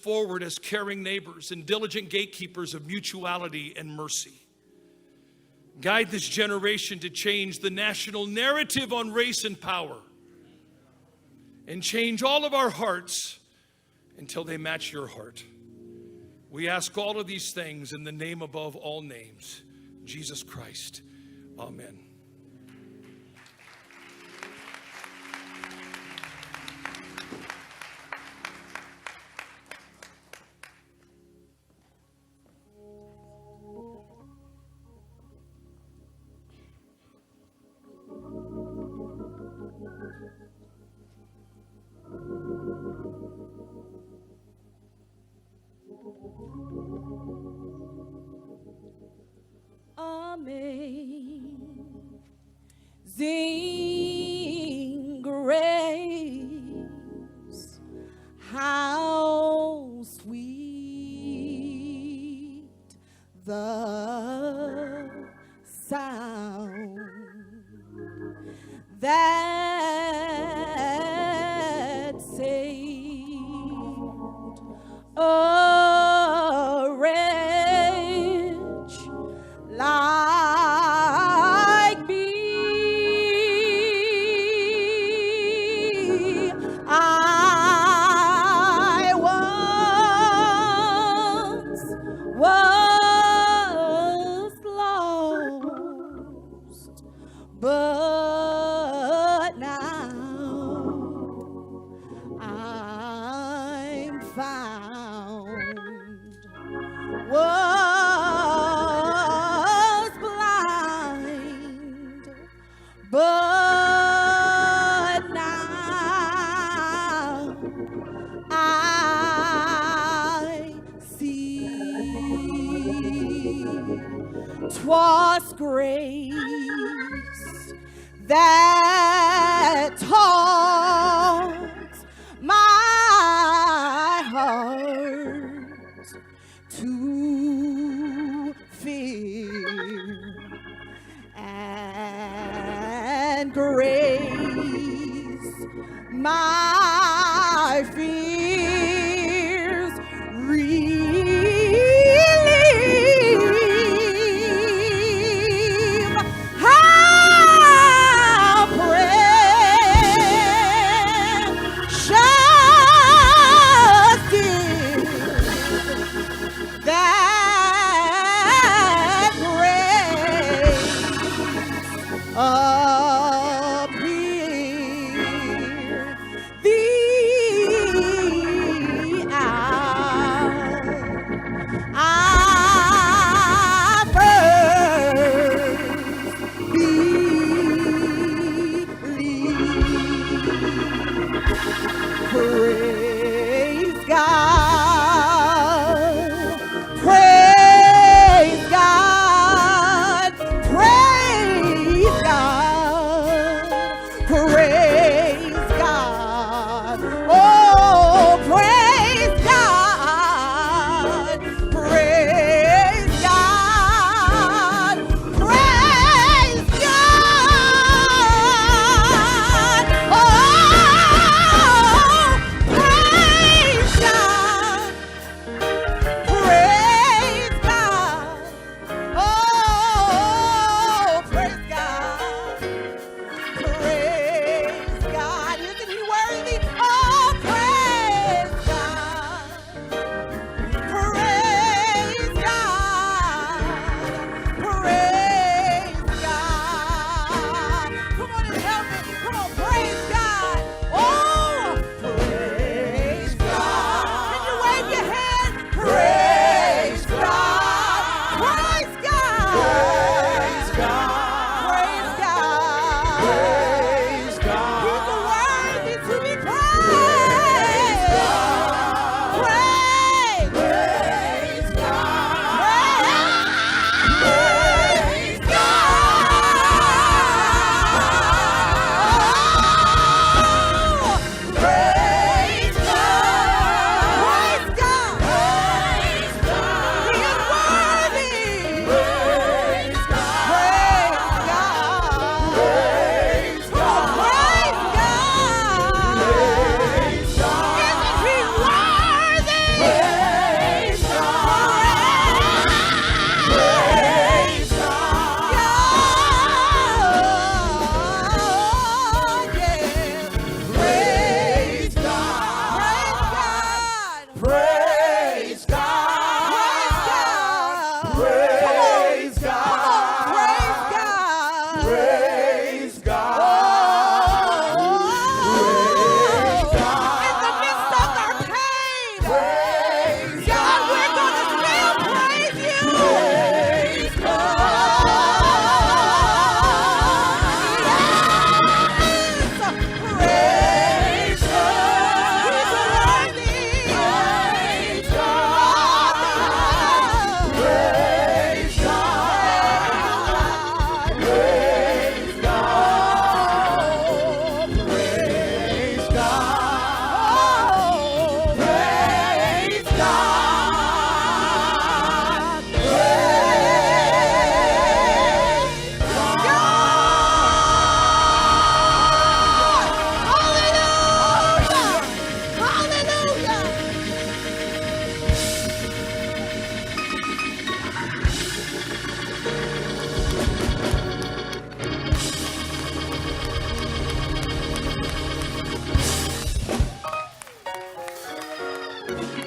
forward as caring neighbors and diligent gatekeepers of mutuality and mercy. Guide this generation to change the national narrative on race and power, and change all of our hearts until they match your heart. We ask all of these things in the name above all names, Jesus Christ. Amen. Amazing grace, how sweet the sound that saved a wretch like me. I once was lost, but now I'm found. Was blind, but now I see. 'Twas grace that taught my heart to fear, and grace my fears relieve. How precious is that grace appear. The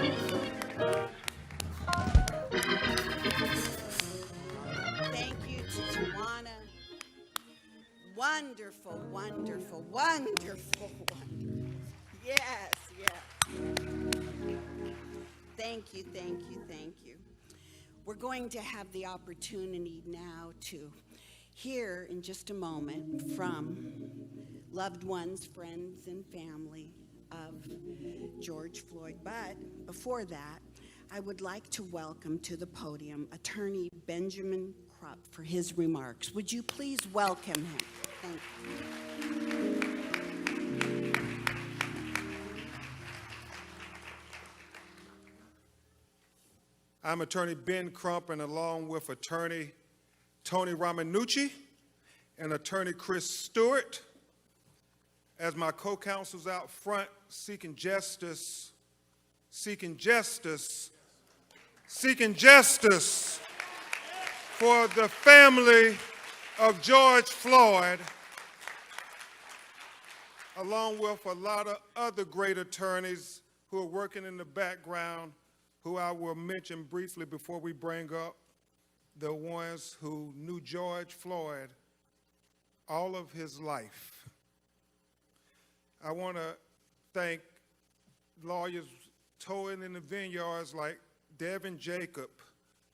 Thank you to Tawana. Wonderful, wonderful, wonderful, wonderful. Yes, yes. Thank you, thank you, thank you. We're going to have the opportunity now to hear in just a moment from loved ones, friends, and family of George Floyd. But before that, I would like to welcome to the podium Attorney Benjamin Krupp for his remarks. Would you please welcome him? Thank you. I'm Attorney Ben Crump, and along with Attorney Tony Ramanucci and Attorney Chris Stewart, as my co-counsels out front seeking justice for the family of George Floyd, along with a lot of other great attorneys who are working in the background, who I will mention briefly before we bring up the ones who knew George Floyd all of his life. I want to thank lawyers towing in the vineyards like Devin Jacob,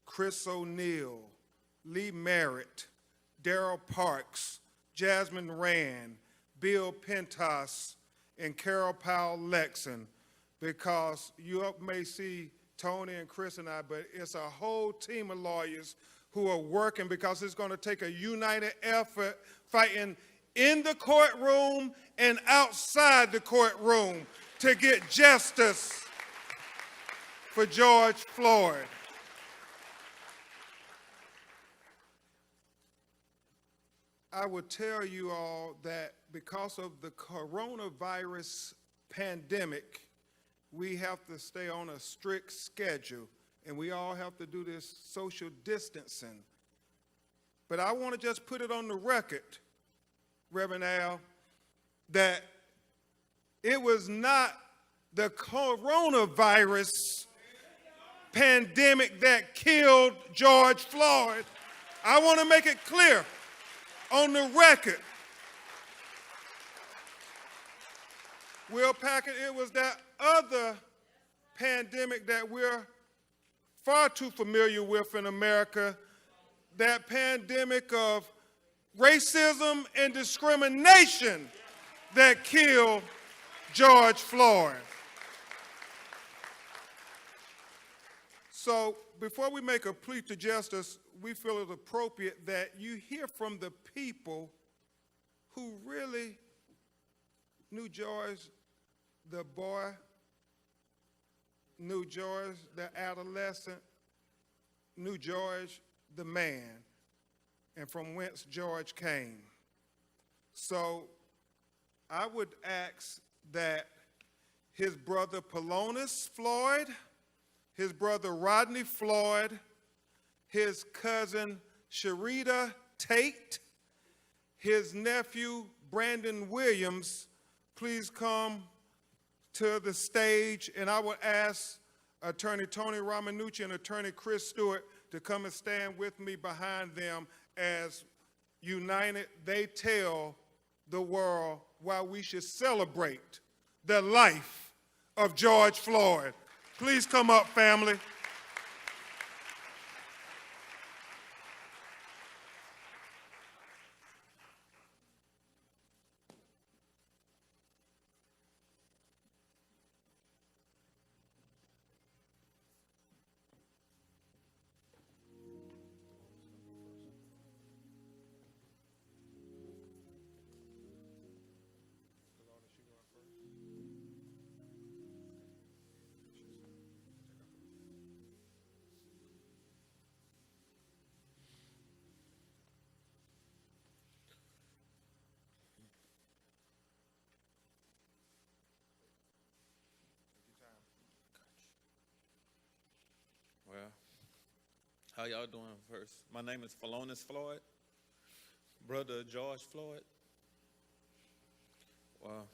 Chris O'Neill, Lee Merritt, Darrell Parks, Jasmine Rand, Bill Pentas, and Carol Powell-Lexon, because you may see Tony and Chris and I, but it's a whole team of lawyers who are working, because it's going to take a united effort fighting in the courtroom and outside the courtroom to get justice for George Floyd. I would tell you all that because of the coronavirus pandemic, we have to stay on a strict schedule, and we all have to do this social distancing. But I want to just put it on the record, Reverend Al, that it was not the coronavirus pandemic that killed George Floyd. I want to make it clear on the record. Will Packard, it was that other pandemic that we're far too familiar with in America, that pandemic of racism and discrimination that killed George Floyd. So before we make a plea to justice, we feel it appropriate that you hear from the people who really knew George the boy, knew George the adolescent, knew George the man, and from whence George came. So I would ask that his brother Polonus Floyd, his brother Rodney Floyd, his cousin Sharita Tate, his nephew Brandon Williams, please come to the stage, and I would ask Attorney Tony Ramanucci and Attorney Chris Stewart to come and stand with me behind them as united they tell the world why we should celebrate the life of George Floyd. Please come up, family. Well, how y'all doing first? My name is Polonus Floyd, brother of George Floyd. Well,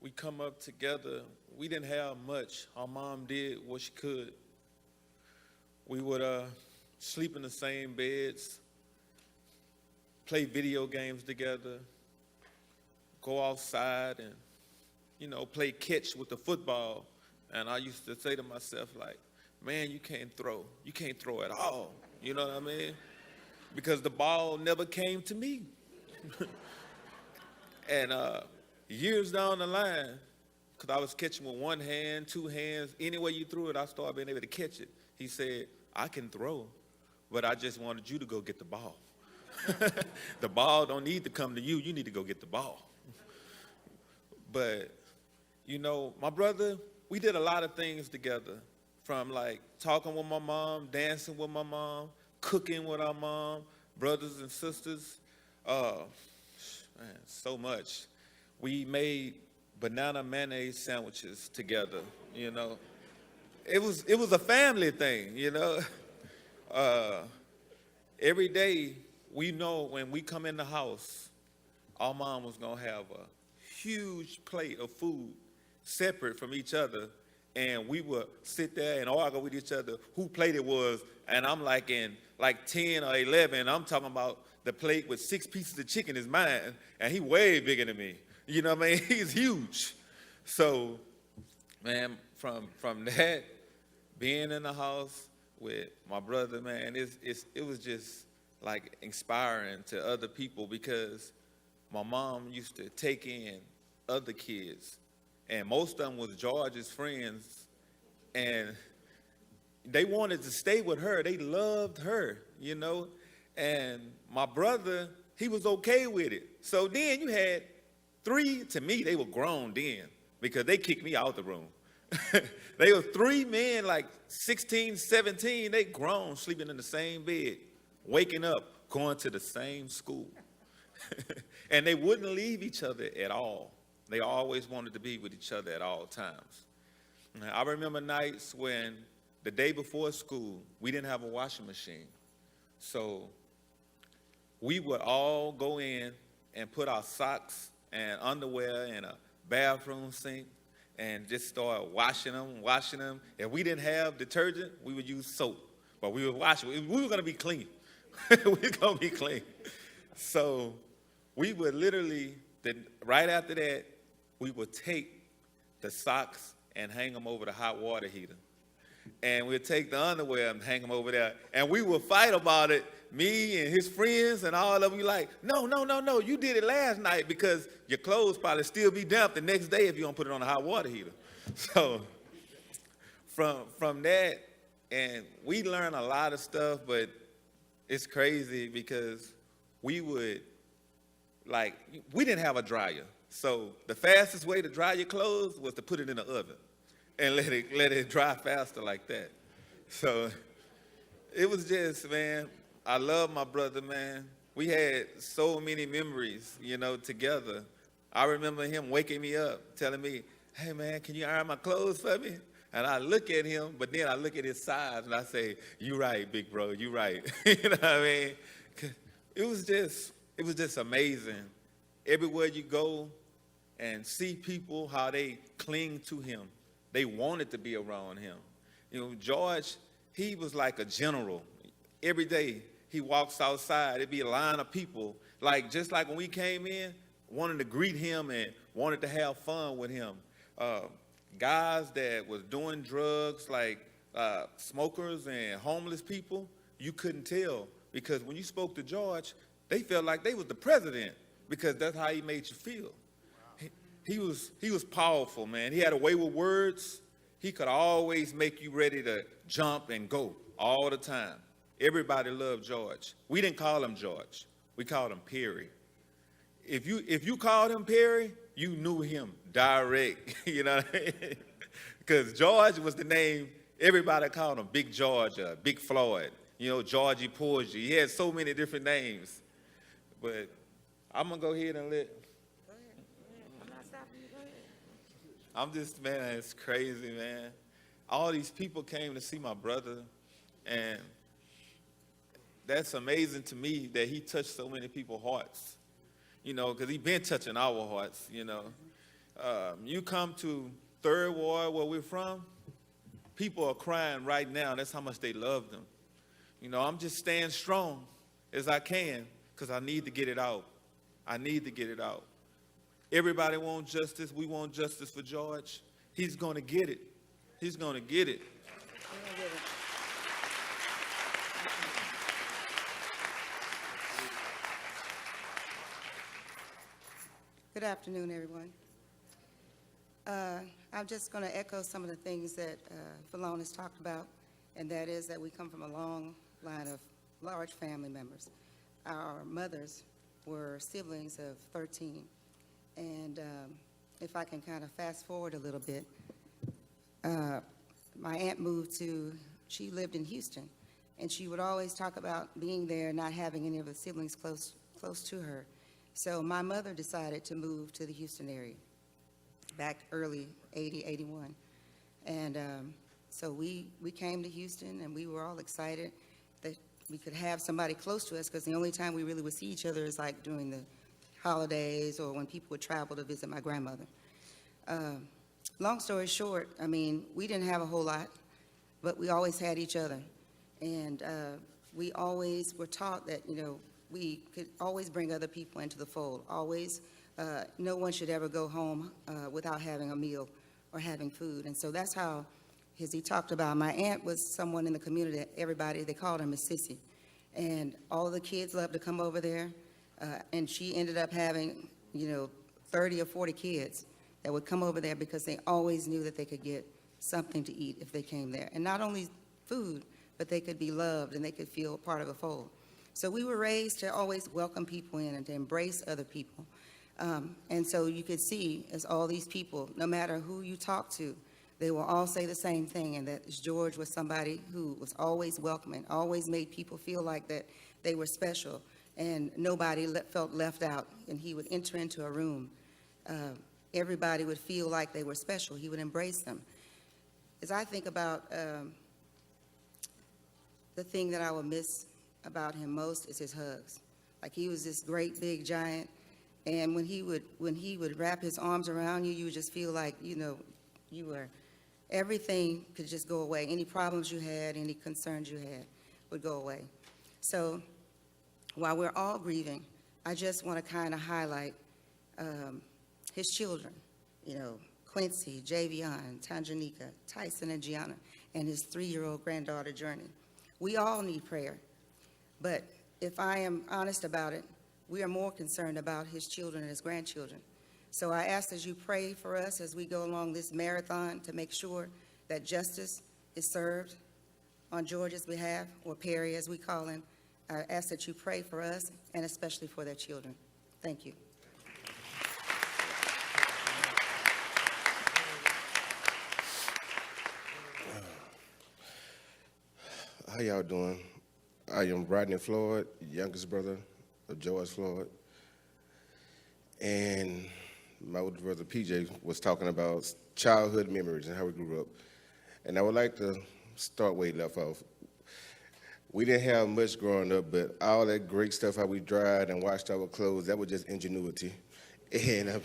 we come up together. We didn't have much. Our mom did what she could. We would sleep in the same beds, play video games together, go outside and, play catch with the football. And I used to say to myself, like, man, you can't throw. You can't throw at all. You know what I mean? Because the ball never came to me. And years down the line, because I was catching with one hand, two hands, any way you threw it, I started being able to catch it. He said, I can throw, but I just wanted you to go get the ball. The ball don't need to come to you. You need to go get the ball. But, my brother, we did a lot of things together, from like talking with my mom, dancing with my mom, cooking with our mom, brothers and sisters. Man, so much. We made banana mayonnaise sandwiches together, It was a family thing, Every day, we know when we come in the house, our mom was going to have a huge plate of food separate from each other, and we would sit there and argue with each other who plate it was, and I'm like in 10 or 11, I'm talking about the plate with 6 pieces of chicken is mine, and he way bigger than me. You know what I mean? He's huge. So, man, from that, being in the house with my brother, man, it was just like inspiring to other people, because my mom used to take in other kids, and most of them was George's friends, and they wanted to stay with her. They loved her, and my brother, he was okay with it. So then you had 3, to me, they were grown then, because they kicked me out the room. They were 3 men, like 16, 17, they grown, sleeping in the same bed, waking up, going to the same school. And they wouldn't leave each other at all. They always wanted to be with each other at all times. I remember nights when the day before school, we didn't have a washing machine. So we would all go in and put our socks and underwear in a bathroom sink and just start washing them. If we didn't have detergent, we would use soap, but we would wash it. We were going to be clean. We were going to be clean. So we would literally, right after that, we would take the socks and hang them over the hot water heater. And we'd take the underwear and hang them over there. And we would fight about it, me and his friends and all of them. We like, no, you did it last night, because your clothes probably still be damp the next day if you don't put it on the hot water heater. So from that, and we learned a lot of stuff, but it's crazy because we didn't have a dryer. So the fastest way to dry your clothes was to put it in the oven and let it dry faster like that. So it was just, man, I love my brother, man. We had so many memories, together. I remember him waking me up, telling me, hey, man, can you iron my clothes for me? And I look at him, but then I look at his size, and I say, you right, big bro, you right. You know what I mean? It was just amazing. Everywhere you go and see people, how they cling to him. They wanted to be around him. George, he was like a general. Every day he walks outside, it'd be a line of people, just like when we came in, wanting to greet him and wanted to have fun with him. Guys that was doing drugs, like smokers and homeless people, you couldn't tell, because when you spoke to George, they felt like they was the president, because that's how he made you feel. He was powerful, man. He had a way with words. He could always make you ready to jump and go all the time. Everybody loved George. We didn't call him George. We called him Perry. If you called him Perry, you knew him direct, because George was the name everybody called him. Big George, Big Floyd, Georgie Porgy. He had so many different names. But I'm going to go ahead and let... I'm just, man, it's crazy, man. All these people came to see my brother, and that's amazing to me that he touched so many people's hearts, because he been touching our hearts, You come to Third Ward, where we're from, people are crying right now. That's how much they love them. You know, I'm just staying strong as I can because I need to get it out. I need to get it out. Everybody wants justice. We want justice for George. He's going to get it. He's going to get it. Good afternoon, everyone. I'm just going to echo some of the things that Falon has talked about, and that is that we come from a long line of large family members. Our mothers were siblings of 13, and if I can kind of fast forward a little bit, my aunt she lived in Houston, and she would always talk about being there, not having any of the siblings close to her. So my mother decided to move to the Houston area back early 80, 81. And so we came to Houston, and we were all excited that we could have somebody close to us, because the only time we really would see each other is like during the holidays or when people would travel to visit my grandmother. Long story short, I mean, we didn't have a whole lot, but we always had each other. And we always were taught that, you know, we could always bring other people into the fold. Always, no one should ever go home without having a meal or having food. And so that's how, as he talked about, my aunt was someone in the community that everybody, they called her Miss Sissy. And all the kids loved to come over there. And she ended up having, 30 or 40 kids that would come over there because they always knew that they could get something to eat if they came there. And not only food, but they could be loved and they could feel part of a fold. So we were raised to always welcome people in and to embrace other people. And so you could see, as all these people, no matter who you talk to, they will all say the same thing, and that George was somebody who was always welcoming, always made people feel like that they were special, and nobody felt left out. And he would enter into a room. Everybody would feel like they were special. He would embrace them. As I think about the thing that I would miss about him most is his hugs. Like, he was this great big giant, and when he would wrap his arms around you, you would just feel like, you were, everything could just go away. Any problems you had, any concerns you had would go away. So while we're all grieving, I just want to kind of highlight his children, Quincy, Javion, Tanjanika, Tyson, and Gianna, and his 3-year-old granddaughter, Journey. We all need prayer. But if I am honest about it, we are more concerned about his children and his grandchildren. So I ask that you pray for us as we go along this marathon to make sure that justice is served on George's behalf, or Perry as we call him. I ask that you pray for us and especially for their children. Thank you. How y'all doing? I am Rodney Floyd, youngest brother of George Floyd. And my older brother PJ was talking about childhood memories and how we grew up. And I would like to start where he left off. We didn't have much growing up, but all that great stuff, how we dried and washed our clothes, that was just ingenuity. And I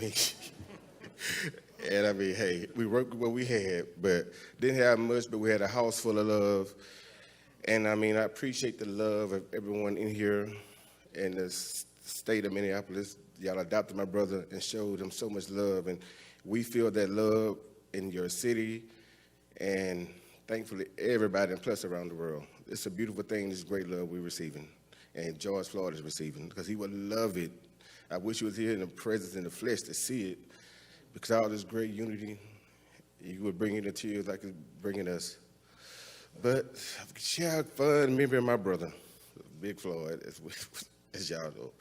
mean, hey, we worked with what we had, but didn't have much, but we had a house full of love. And I mean, I appreciate the love of everyone in here in the state of Minneapolis. Y'all adopted my brother and showed him so much love. And we feel that love in your city and thankfully everybody and plus around the world. It's a beautiful thing, this great love we're receiving. And George Floyd is receiving because he would love it. I wish he was here in the presence in the flesh to see it, because all this great unity, you would bring in the tears like it's bringing us. But share fun remembering my brother, Big Floyd, as y'all know.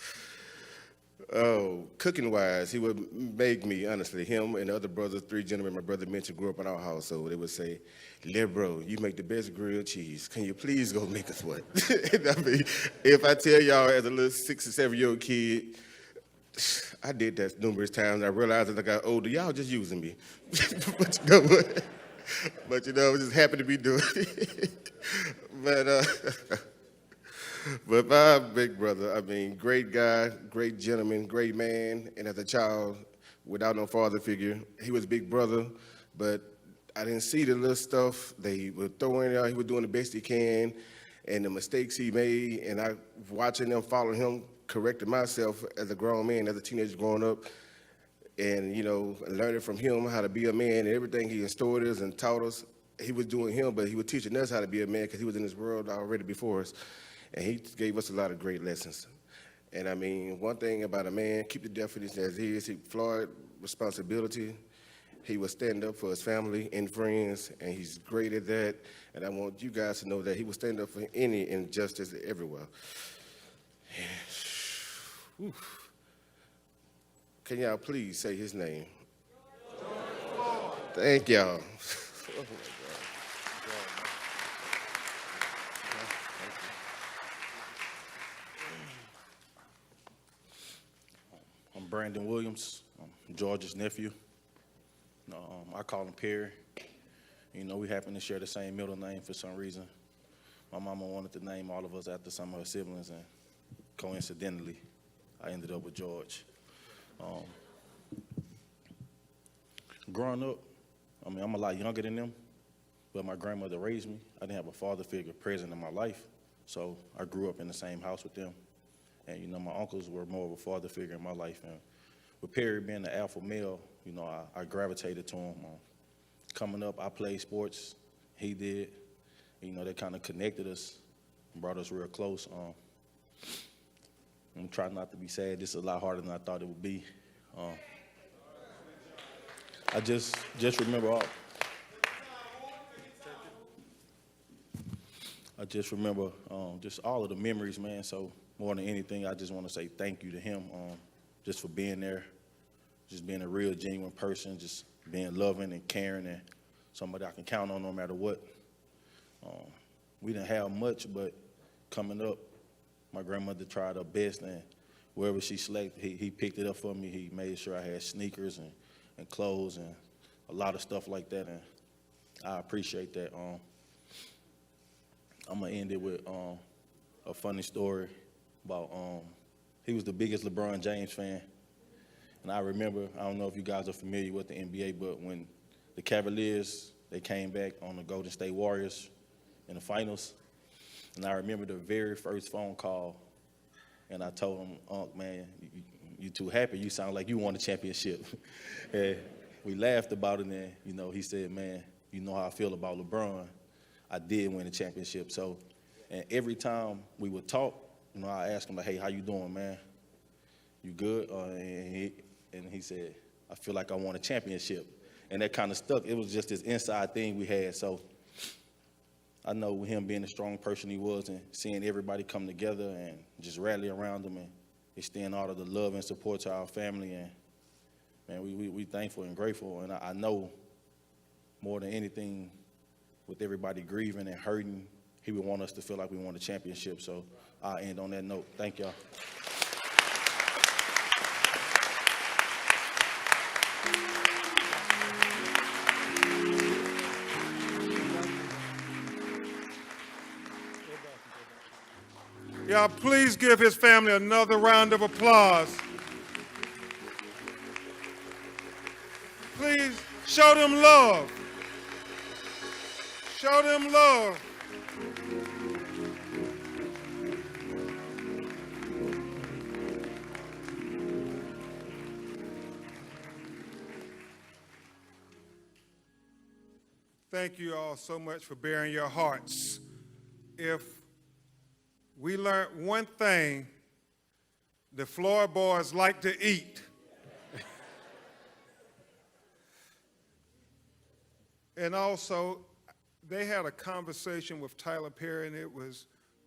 Oh, cooking-wise, he would make me, honestly, him and the other brothers, 3 gentlemen my brother mentioned grew up in our house, so they would say, "Little bro, you make the best grilled cheese. Can you please go make us one?" I mean, if I tell y'all as a little 6 or 7-year-old kid, I did that numerous times. I realized as I got older, y'all just using me. But you know what? But I was just happy to be doing it. But my big brother, I mean, great guy, great gentleman, great man. And as a child, without no father figure. He was big brother, but I didn't see the little stuff they were throwing out. He was doing the best he can, and the mistakes he made, and I watching them, following him, correcting myself as a grown man, as a teenager growing up, and, you know, learning from him how to be a man and everything he instilled us and taught us. He was doing him, but he was teaching us how to be a man because he was in this world already before us, and he gave us a lot of great lessons. And I mean, one thing about a man, keep the definition as is. He Floyd responsibility. He will stand up for his family and friends, and he's great at that. And I want you guys to know that he will stand up for any injustice everywhere. Can y'all please say his name? Thank y'all. I'm Brandon Williams. I'm George's nephew. I call him Perry. You know, we happen to share the same middle name for some reason. My mama wanted to name all of us after some of her siblings, and coincidentally, I ended up with George. Growing up, I mean, I'm a lot younger than them, but my grandmother raised me. I didn't have a father figure present in my life, so I grew up in the same house with them. And, you know, my uncles were more of a father figure in my life. And with Perry being the alpha male, you know, I gravitated to him. Coming up, I played sports. He did. You know, that kind of connected us and brought us real close. I'm trying not to be sad. This is a lot harder than I thought it would be. I just remember all. I just remember just all of the memories, man. So more than anything, I just want to say thank you to him just for being there, just being a real, genuine person, just being loving and caring and somebody I can count on no matter what. We didn't have much, but coming up, my grandmother tried her best, and wherever she selected, he picked it up for me. He made sure I had sneakers and clothes and a lot of stuff like that, and I appreciate that. I'm going to end it with a funny story about he was the biggest LeBron James fan. And I remember, I don't know if you guys are familiar with the NBA, but when the Cavaliers, they came back on the Golden State Warriors in the finals, and I remember the very first phone call, and I told him, Unc, man, you too happy. You sound like you won a championship. And we laughed about it, and, you know, he said, man, you know how I feel about LeBron. I did win a championship. So, and every time we would talk, you know, I asked him, like, hey, how you doing, man? You good? And he said, I feel like I won a championship. And that kind of stuck. It was just this inside thing we had. So I know with him being the strong person he was and seeing everybody come together and just rally around him and extend all of the love and support to our family. And, man, we thankful and grateful. And I know more than anything, with everybody grieving and hurting, he would want us to feel like we won a championship. So I'll end on that note. Thank y'all. Y'all, please give his family another round of applause. Please show them love. Show them love. Thank you all so much for bearing your hearts. If we learned one thing, the Floyd boys like to eat. And also, they had a conversation with Tyler Perry, and it was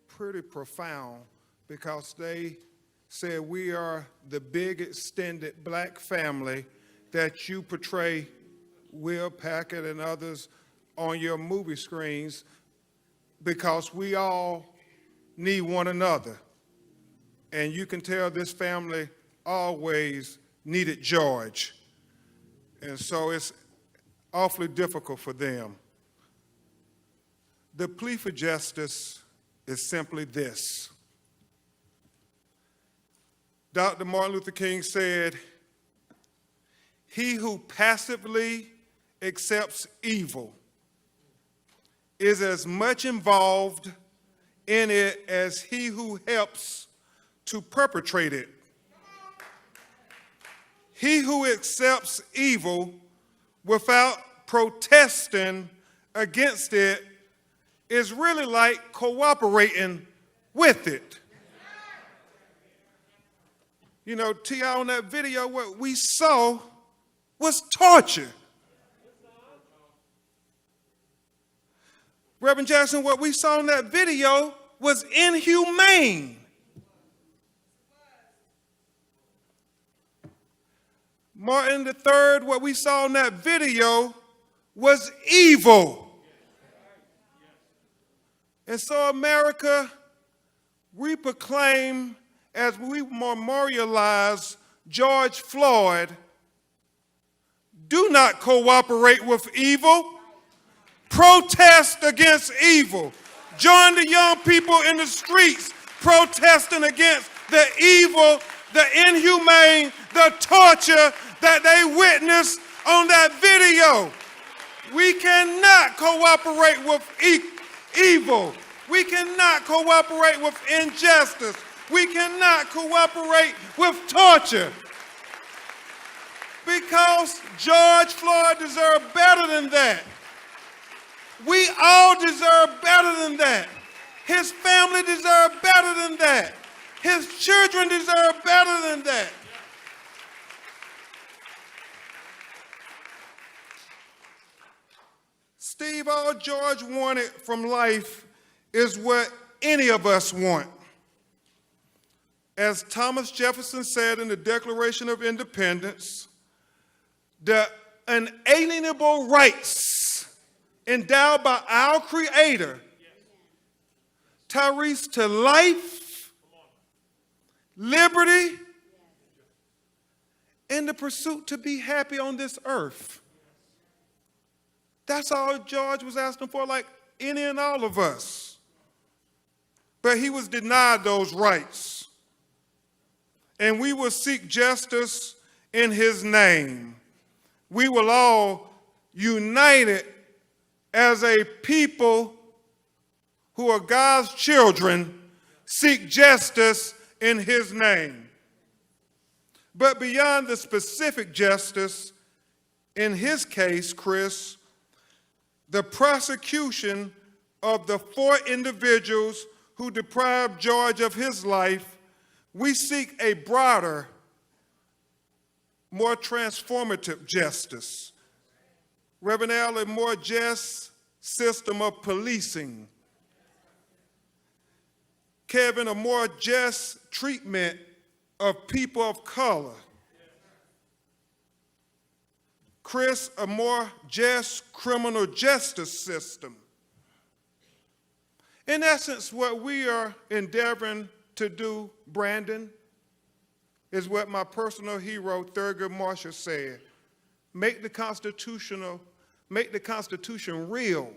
pretty profound because they said, we are the big extended black family that you portray, Will Packard and others, on your movie screens, because we all need one another. And you can tell this family always needed George. And so it's awfully difficult for them. The plea for justice is simply this. Dr. Martin Luther King said, he who passively accepts evil is as much involved in it as he who helps to perpetrate it. He who accepts evil without protesting against it is really like cooperating with it. You know, T.I., on that video, what we saw was torture. Reverend Jackson, what we saw in that video was inhumane. Martin III, what we saw in that video was evil. And so, America, we proclaim as we memorialize George Floyd, do not cooperate with evil. Protest against evil. Join the young people in the streets protesting against the evil, the inhumane, the torture that they witnessed on that video. We cannot cooperate with evil. We cannot cooperate with injustice. We cannot cooperate with torture. Because George Floyd deserved better than that. We all deserve better than that. His family deserves better than that. His children deserve better than that. Steve, all George wanted from life is what any of us want. As Thomas Jefferson said in the Declaration of Independence, the unalienable rights endowed by our Creator, Tyrese, to life, liberty, and the pursuit to be happy on this earth. That's all George was asking for, like any and all of us. But he was denied those rights. And we will seek justice in his name. We will all, united as a people who are God's children, seek justice in his name. But beyond the specific justice, in his case, Chris, the prosecution of the 4 individuals who deprived George of his life, we seek a broader, more transformative justice. Reverend Al, a more just system of policing. Kevin, a more just treatment of people of color. Chris, a more just criminal justice system. In essence, what we are endeavoring to do, Brandon, is what my personal hero, Thurgood Marshall, said. Make the Constitution real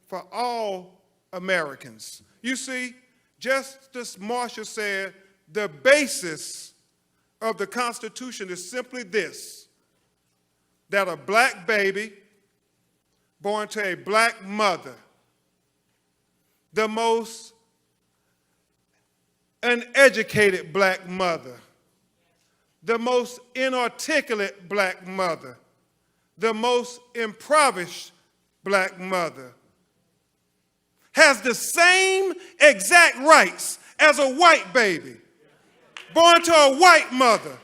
for all Americans. You see, Justice Marshall said the basis of the Constitution is simply this, that a black baby born to a black mother, the most uneducated black mother, the most inarticulate black mother, the most impoverished black mother, has the same exact rights as a white baby born to a white mother,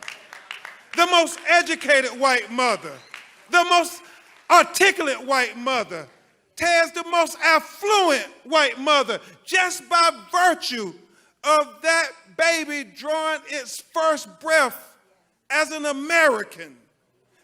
the most educated white mother, the most articulate white mother, has the most affluent white mother, just by virtue of that baby drawing its first breath as an American.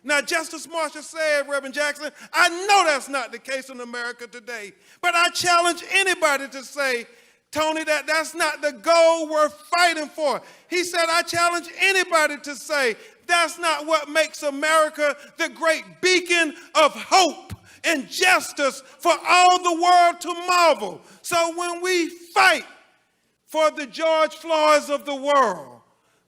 Now, Justice Marshall said, Reverend Jackson, I know that's not the case in America today, but I challenge anybody to say, Tony, that's not the goal we're fighting for. He said, I challenge anybody to say, that's not what makes America the great beacon of hope and justice for all the world to marvel. So when we fight for the George Floyds of the world,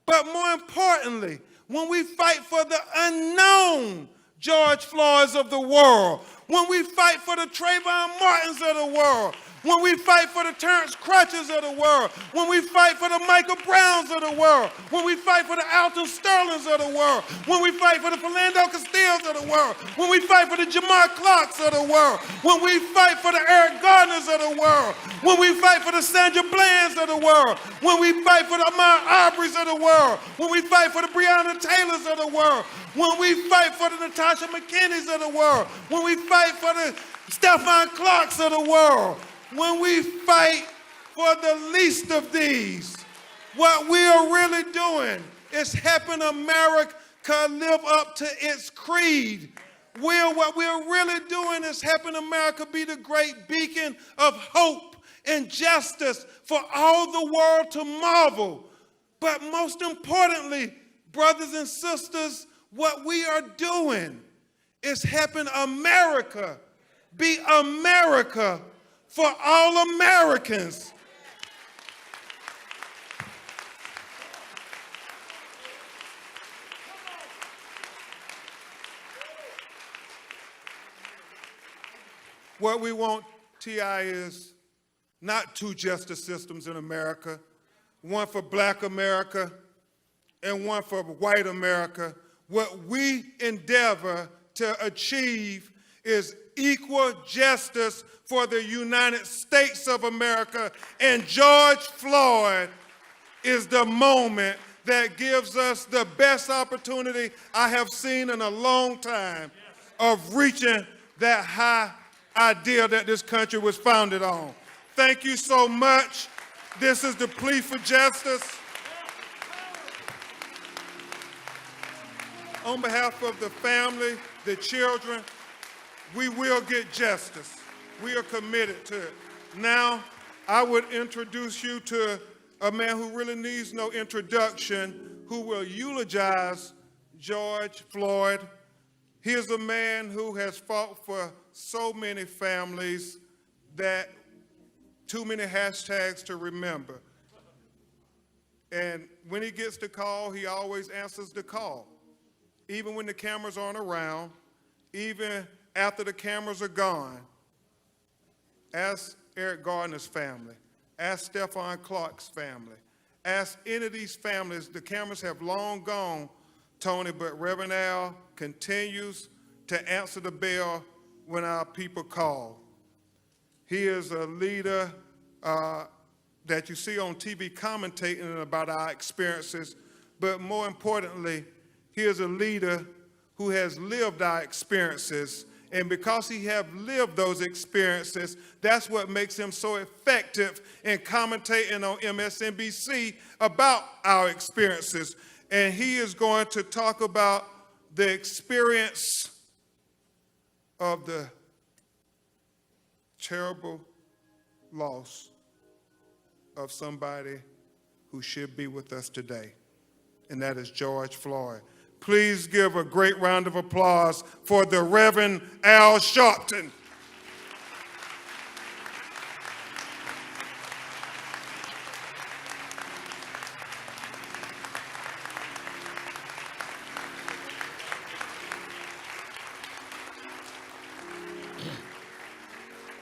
but more importantly, when we fight for the unknown George Floyds of the world, when we fight for the Trayvon Martins of the world, when we fight for the Terrence Crutches of the world, when we fight for the Michael Browns of the world, when we fight for the Alton Sterlings of the world, when we fight for the Philando Castillos of the world, when we fight for the Jamar Clarks of the world, when we fight for the Eric Gardners of the world, when we fight for the Sandra Blands of the world, when we fight for the Ahmaud Arbery's of the world, when we fight for the Breonna Taylors of the world, when we fight for the Natasha McKinney's of the world, when we fight for the Stephon Clarks of the world, when we fight for the least of these, what we are really doing is helping America live up to its creed. What we're really doing is helping America be the great beacon of hope and justice for all the world to marvel. But most importantly, brothers and sisters, what we are doing is helping America be America for all Americans. What we want, T.I., is not two justice systems in America, one for Black America and one for white America. What we endeavor to achieve is equal justice for the United States of America, and George Floyd is the moment that gives us the best opportunity I have seen in a long time of reaching that high ideal that this country was founded on. Thank you so much. This is the plea for justice. On behalf of the family, the children, we will get justice. We are committed to it. Now, I would introduce you to a man who really needs no introduction, who will eulogize George Floyd. He is a man who has fought for so many families that too many hashtags to remember. And when he gets the call, he always answers the call. Even when the cameras aren't around, even after the cameras are gone. Ask Eric Gardner's family. Ask Stephon Clark's family. Ask any of these families. The cameras have long gone, Tony, but Reverend Al continues to answer the bell when our people call. He is a leader that you see on TV commentating about our experiences, but more importantly, he is a leader who has lived our experiences. And because he has lived those experiences, that's what makes him so effective in commentating on MSNBC about our experiences. And he is going to talk about the experience of the terrible loss of somebody who should be with us today, and that is George Floyd. Please give a great round of applause for the Reverend Al Sharpton.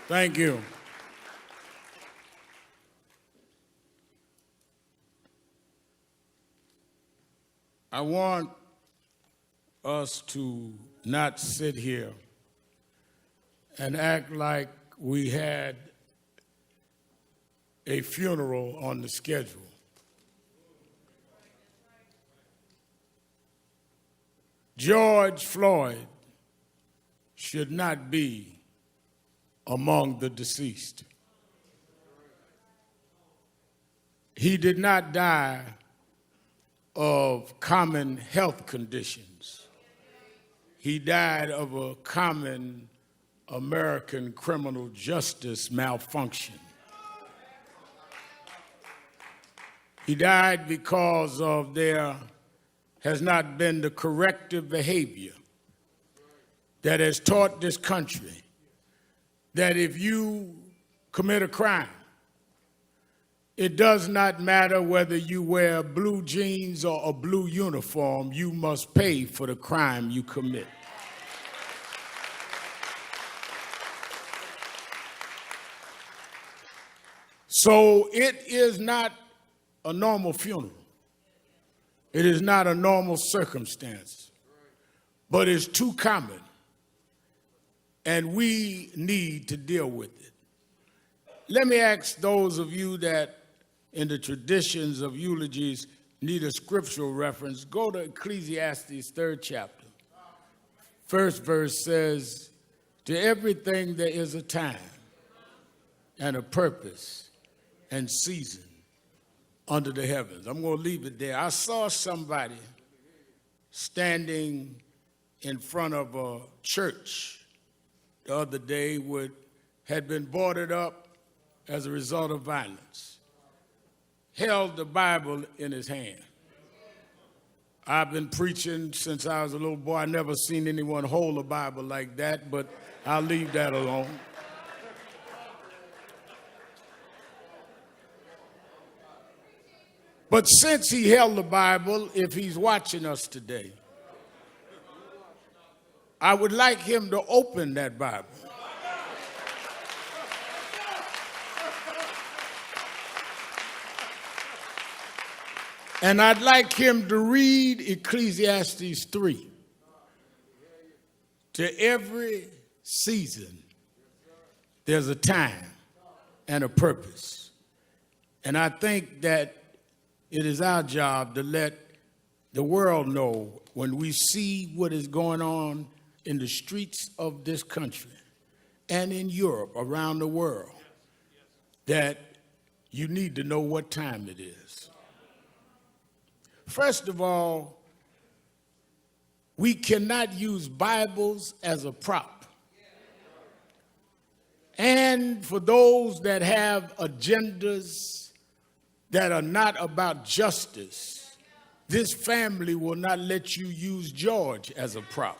Thank you. I want us to not sit here and act like we had a funeral on the schedule. George Floyd should not be among the deceased. He did not die of common health conditions. He died of a common American criminal justice malfunction. He died because of there has not been the corrective behavior that has taught this country that if you commit a crime, It does not matter whether you wear blue jeans or a blue uniform, you must pay for the crime you commit. So it is not a normal funeral. It is not a normal circumstance, but it's too common, and we need to deal with it. Let me ask those of you that in the traditions of eulogies need a scriptural reference, go to Ecclesiastes 3rd chapter. First verse says, to everything there is a time and a purpose and season under the heavens. I'm going to leave it there. I saw somebody standing in front of a church the other day had been boarded up as a result of violence, held the Bible in his hand. I've been preaching since I was a little boy. I never seen anyone hold a Bible like that, but I'll leave that alone. But since he held the Bible, if he's watching us today, I would like him to open that Bible. And I'd like him to read Ecclesiastes 3. To every season, there's a time and a purpose. And I think that it is our job to let the world know when we see what is going on in the streets of this country and in Europe, around the world, that you need to know what time it is. First of all, we cannot use Bibles as a prop. And for those that have agendas that are not about justice, this family will not let you use George as a prop.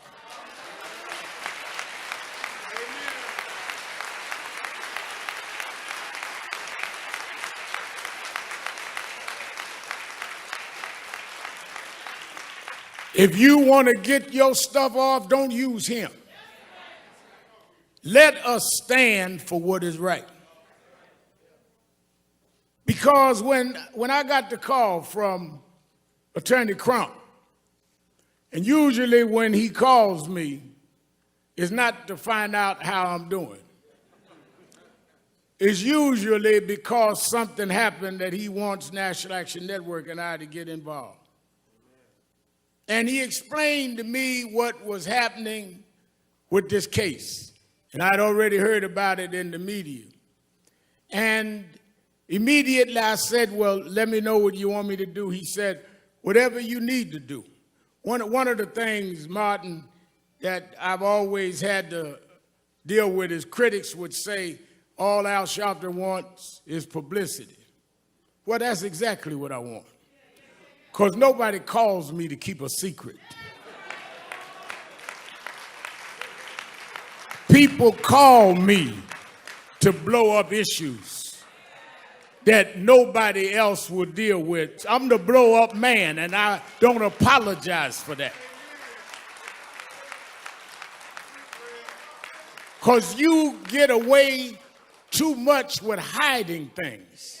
If you want to get your stuff off, don't use him. Let us stand for what is right. Because when I got the call from Attorney Crump, and usually when he calls me, it's not to find out how I'm doing. It's usually because something happened that he wants National Action Network and I to get involved. And he explained to me what was happening with this case. And I'd already heard about it in the media. And immediately I said, well, let me know what you want me to do. He said, whatever you need to do. One of the things, Martin, that I've always had to deal with is critics would say, all Al Sharpton wants is publicity. Well, that's exactly what I want. Because nobody calls me to keep a secret. People call me to blow up issues that nobody else will deal with. I'm the blow up man, and I don't apologize for that. Because you get away too much with hiding things.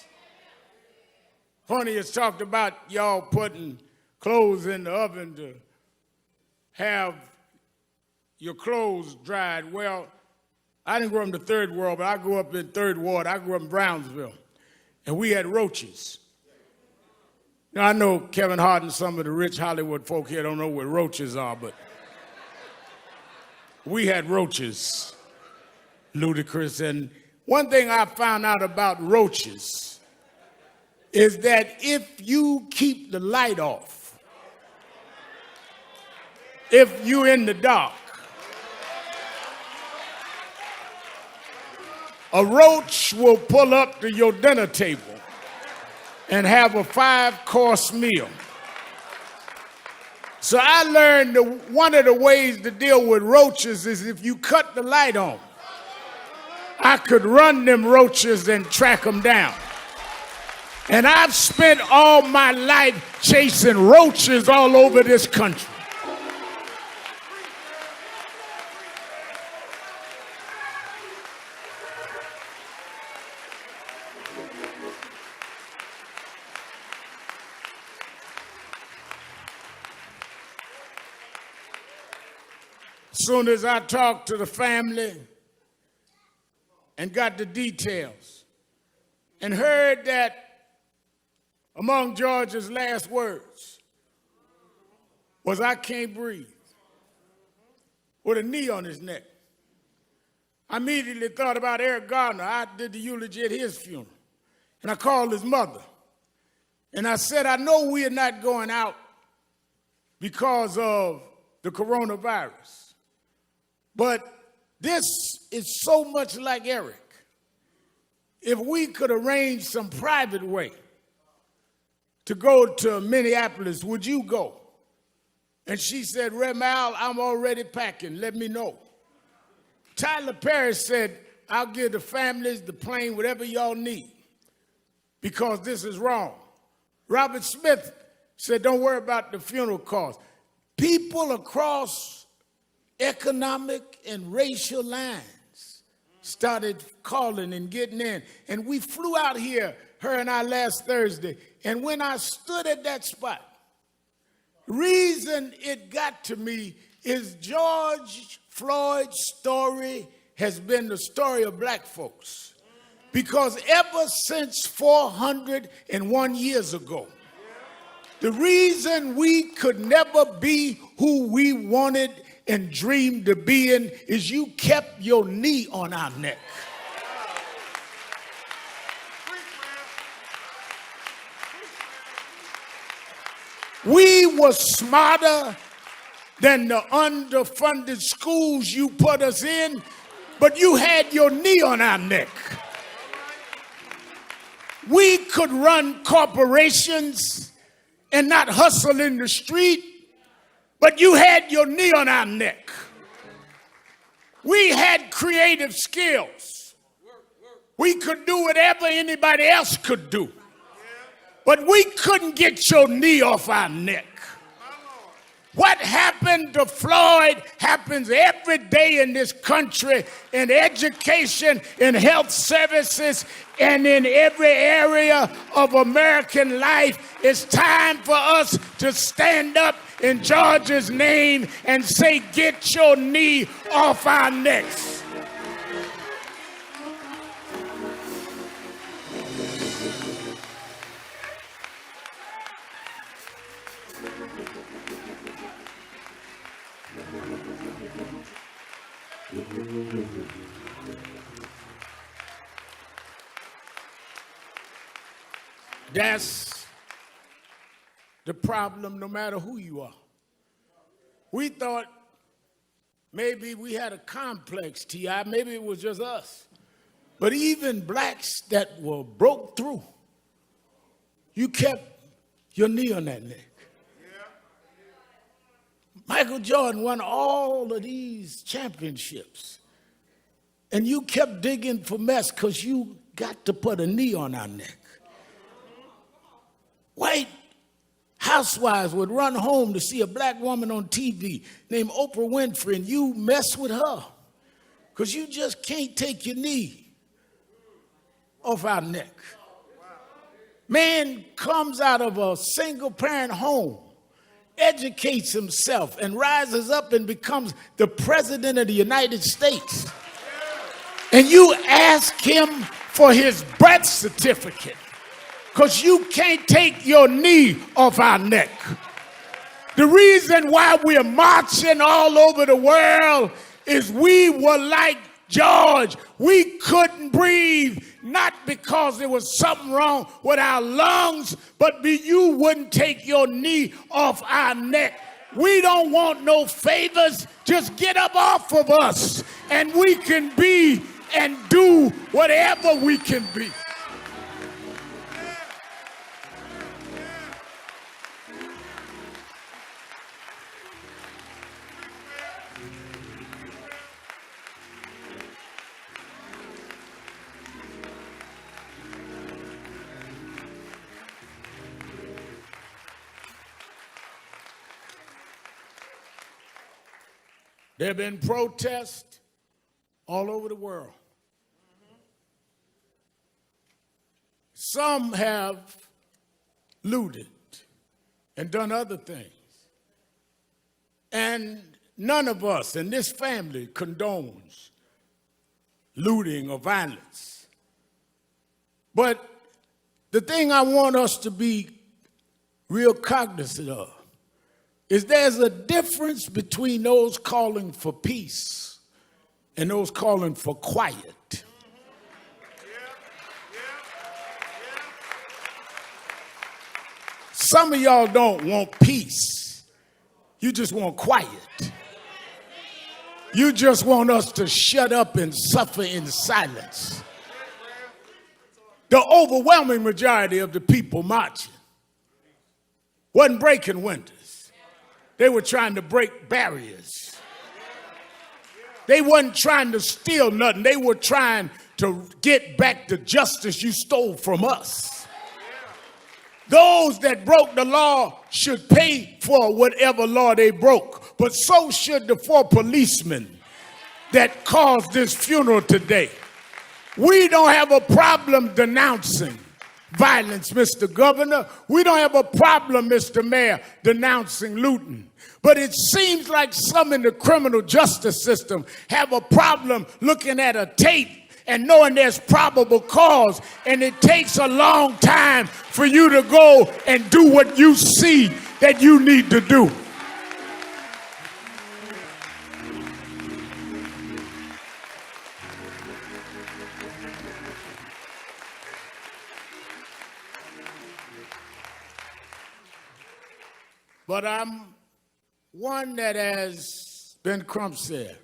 Honey has talked about y'all putting clothes in the oven to have your clothes dried. Well, I didn't grow up in the third world, but I grew up in Third Ward. I grew up in Brownsville, and we had roaches. Now, I know Kevin Hart and some of the rich Hollywood folk here don't know what roaches are, but we had roaches, ludicrous. And one thing I found out about roaches is that if you keep the light off, if you're in the dark, a roach will pull up to your dinner table and have a 5-course meal. So I learned that one of the ways to deal with roaches is if you cut the light on. I could run them roaches and track them down. And I've spent all my life chasing roaches all over this country. As soon as I talked to the family and got the details and heard that among George's last words was, "I can't breathe," with a knee on his neck, I immediately thought about Eric Gardner. I did the eulogy at his funeral. And I called his mother. And I said, "I know we are not going out because of the coronavirus. But this is so much like Eric. If we could arrange some private way to go to Minneapolis, would you go?" And she said, "Rem Al, I'm already packing. Let me know." Tyler Perry said, "I'll give the families, the plane, whatever y'all need, because this is wrong." Robert Smith said, "Don't worry about the funeral costs." People across economic and racial lines started calling and getting in. And we flew out here, her and I, last Thursday. And when I stood at that spot, the reason it got to me is George Floyd's story has been the story of black folks. Because ever since 401 years ago, the reason we could never be who we wanted and dreamed to be in is you kept your knee on our neck. We were smarter than the underfunded schools you put us in, but you had your knee on our neck. We could run corporations and not hustle in the street, but you had your knee on our neck. We had creative skills. We could do whatever anybody else could do, but we couldn't get your knee off our neck. What happened to Floyd happens every day in this country, in education, in health services, and in every area of American life. It's time for us to stand up in George's name and say, "Get your knee off our necks." That's the problem, no matter who you are. We thought maybe we had a complex, T.I., maybe it was just us. But even blacks that were broke through, you kept your knee on that neck. Michael Jordan won all of these championships, and you kept digging for mess because you got to put a knee on our neck. White housewives would run home to see a black woman on TV named Oprah Winfrey, and you mess with her because you just can't take your knee off our neck. Man comes out of a single-parent home, educates himself, and rises up and becomes the president of the United States. And you ask him for his birth certificate because you can't take your knee off our neck. The reason why we're marching all over the world is we were like George. We couldn't breathe, not because there was something wrong with our lungs, but you wouldn't take your knee off our neck. We don't want no favors. Just get up off of us, and we can be and do whatever we can be. There have been protests all over the world. Some have looted and done other things. And none of us in this family condones looting or violence. But the thing I want us to be real cognizant of is there's a difference between those calling for peace and those calling for quiet. Some of y'all don't want peace. You just want quiet. You just want us to shut up and suffer in silence. The overwhelming majority of the people marching wasn't breaking windows. They were trying to break barriers. They wasn't trying to steal nothing. They were trying to get back the justice you stole from us. Those that broke the law should pay for whatever law they broke, but so should the 4 policemen that caused this funeral today. We don't have a problem denouncing violence, Mr. Governor. We don't have a problem, Mr. Mayor, denouncing looting. But it seems like some in the criminal justice system have a problem looking at a tape and knowing there's probable cause, and it takes a long time for you to go and do what you see that you need to do. But I'm one that has been Crump said.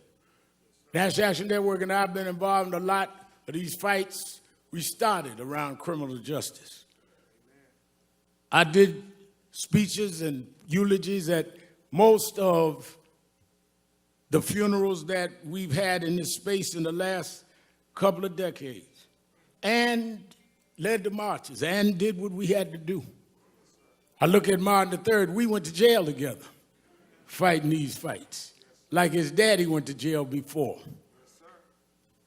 National Action Network and I have been involved in a lot of these fights we started around criminal justice. I did speeches and eulogies at most of the funerals that we've had in this space in the last couple of decades, and led the marches and did what we had to do. I look at Martin III, we went to jail together fighting these fights, like his daddy went to jail before.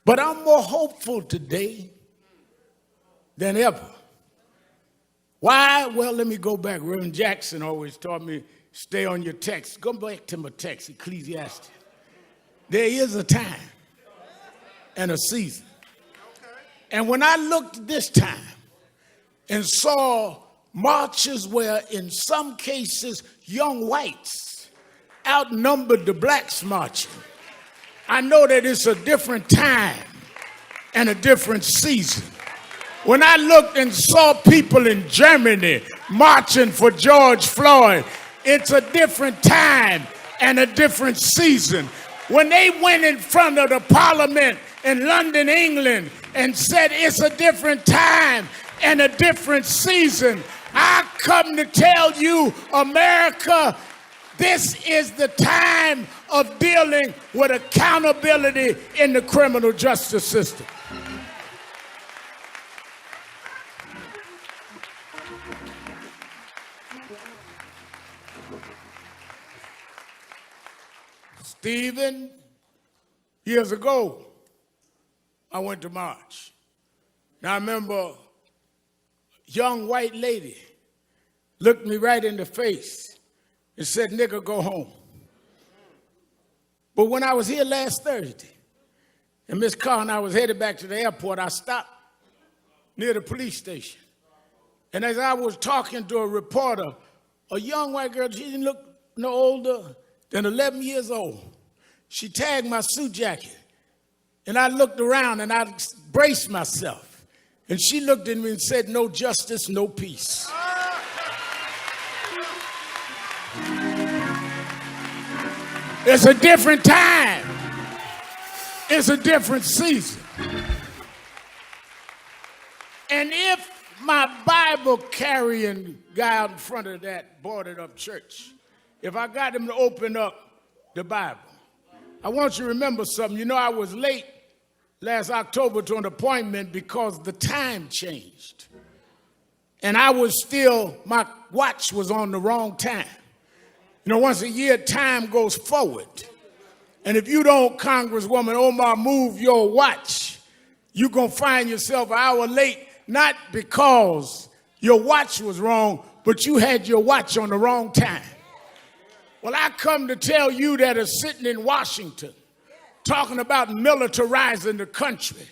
But I'm more hopeful today than ever. Why? Well, let me go back. Reverend Jackson always taught me, stay on your text. Go back to my text, Ecclesiastes. There is a time and a season. And when I looked this time and saw marches where in some cases young whites outnumbered the blacks marching, I know that it's a different time and a different season. When I looked and saw people in Germany marching for George Floyd, it's a different time and a different season. When they went in front of the Parliament in London, England, and said it's a different time and a different season, I come to tell you, America, this is the time of dealing with accountability in the criminal justice system. Stephen, years ago, I went to march. Now I remember a young white lady looked me right in the face and said, "Nigga, go home." But when I was here last Thursday, and Miss Carr and I was headed back to the airport, I stopped near the police station. And as I was talking to a reporter, a young white girl, she didn't look no older than 11 years old. She tagged my suit jacket. And I looked around and I braced myself. And she looked at me and said, "No justice, no peace." It's a different time. It's a different season. And if my Bible carrying guy out in front of that boarded up church, if I got him to open up the Bible, I want you to remember something. You know, I was late last October to an appointment because the time changed. And I was still, my watch was on the wrong time. You know, once a year, time goes forward. And if you don't, Congresswoman Omar, move your watch, you're going to find yourself an hour late, not because your watch was wrong, but you had your watch on the wrong time. Well, I come to tell you that are sitting in Washington, talking about militarizing the country,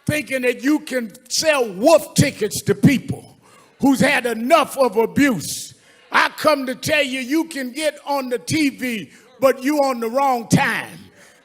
thinking that you can sell wolf tickets to people who's had enough of abuse. I come to tell you, you can get on the TV, but you on the wrong time.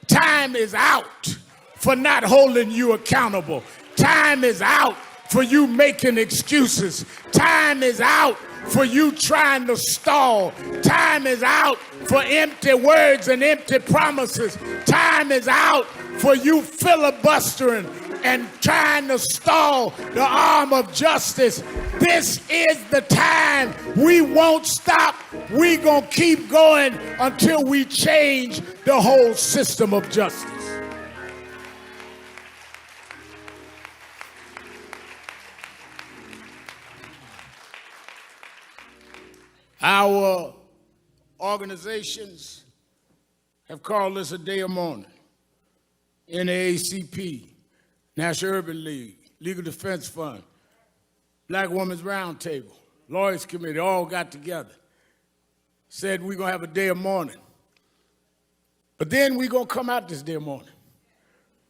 Time is out for not holding you accountable. Time is out for you making excuses. Time is out for you trying to stall. Time is out for empty words and empty promises. Time is out for you filibustering and trying to stall the arm of justice. This is the time. We won't stop. We're going to keep going until we change the whole system of justice. Our organizations have called this a day of mourning. NAACP, National Urban League, Legal Defense Fund, Black Women's Roundtable, Lawyers Committee, all got together, said we're going to have a day of mourning. But then we're going to come out this day of mourning.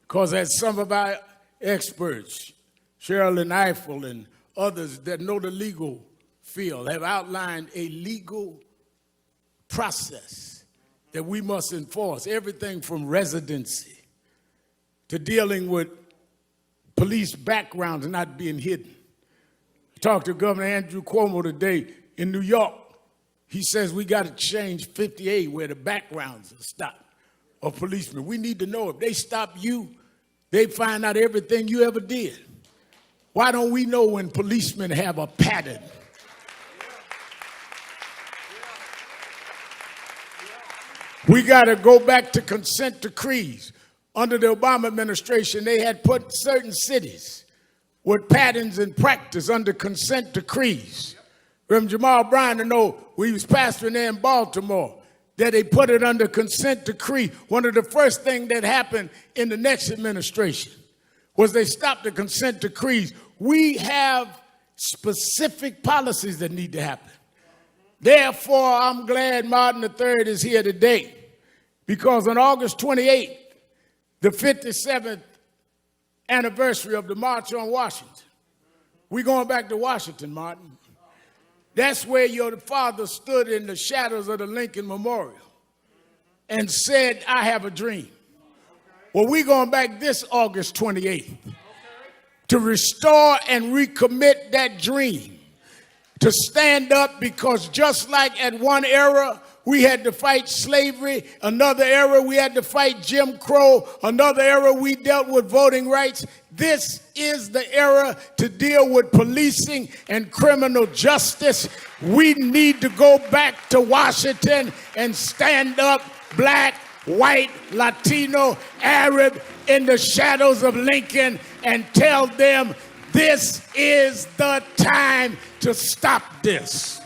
Because as some of our experts, Cheryl Eiffel and others that know the legal field, have outlined a legal process that we must enforce, everything from residency to dealing with police backgrounds not being hidden. I talked to Governor Andrew Cuomo today in New York. He says we got to change 58 where the backgrounds are stopped of policemen. We need to know if they stop you, they find out everything you ever did. Why don't we know when policemen have a pattern? We got to go back to consent decrees. Under the Obama administration, they had put certain cities with patterns and practice under consent decrees. Reverend Jamal Bryan, I know we was pastoring there in Baltimore, that they put it under consent decree. One of the first things that happened in the next administration was they stopped the consent decrees. We have specific policies that need to happen. Therefore, I'm glad Martin III is here today, because on August 28th, the 57th anniversary of the March on Washington, we're going back to Washington, Martin. That's where your father stood in the shadows of the Lincoln Memorial and said, I have a dream. Well, we're going back this August 28th to restore and recommit that dream, to stand up, because just like at one era we had to fight slavery, another era we had to fight Jim Crow, another era we dealt with voting rights, this is the era to deal with policing and criminal justice. We need to go back to Washington and stand up, black, white, Latino, Arab, in the shadows of Lincoln, and tell them this is the time to stop this.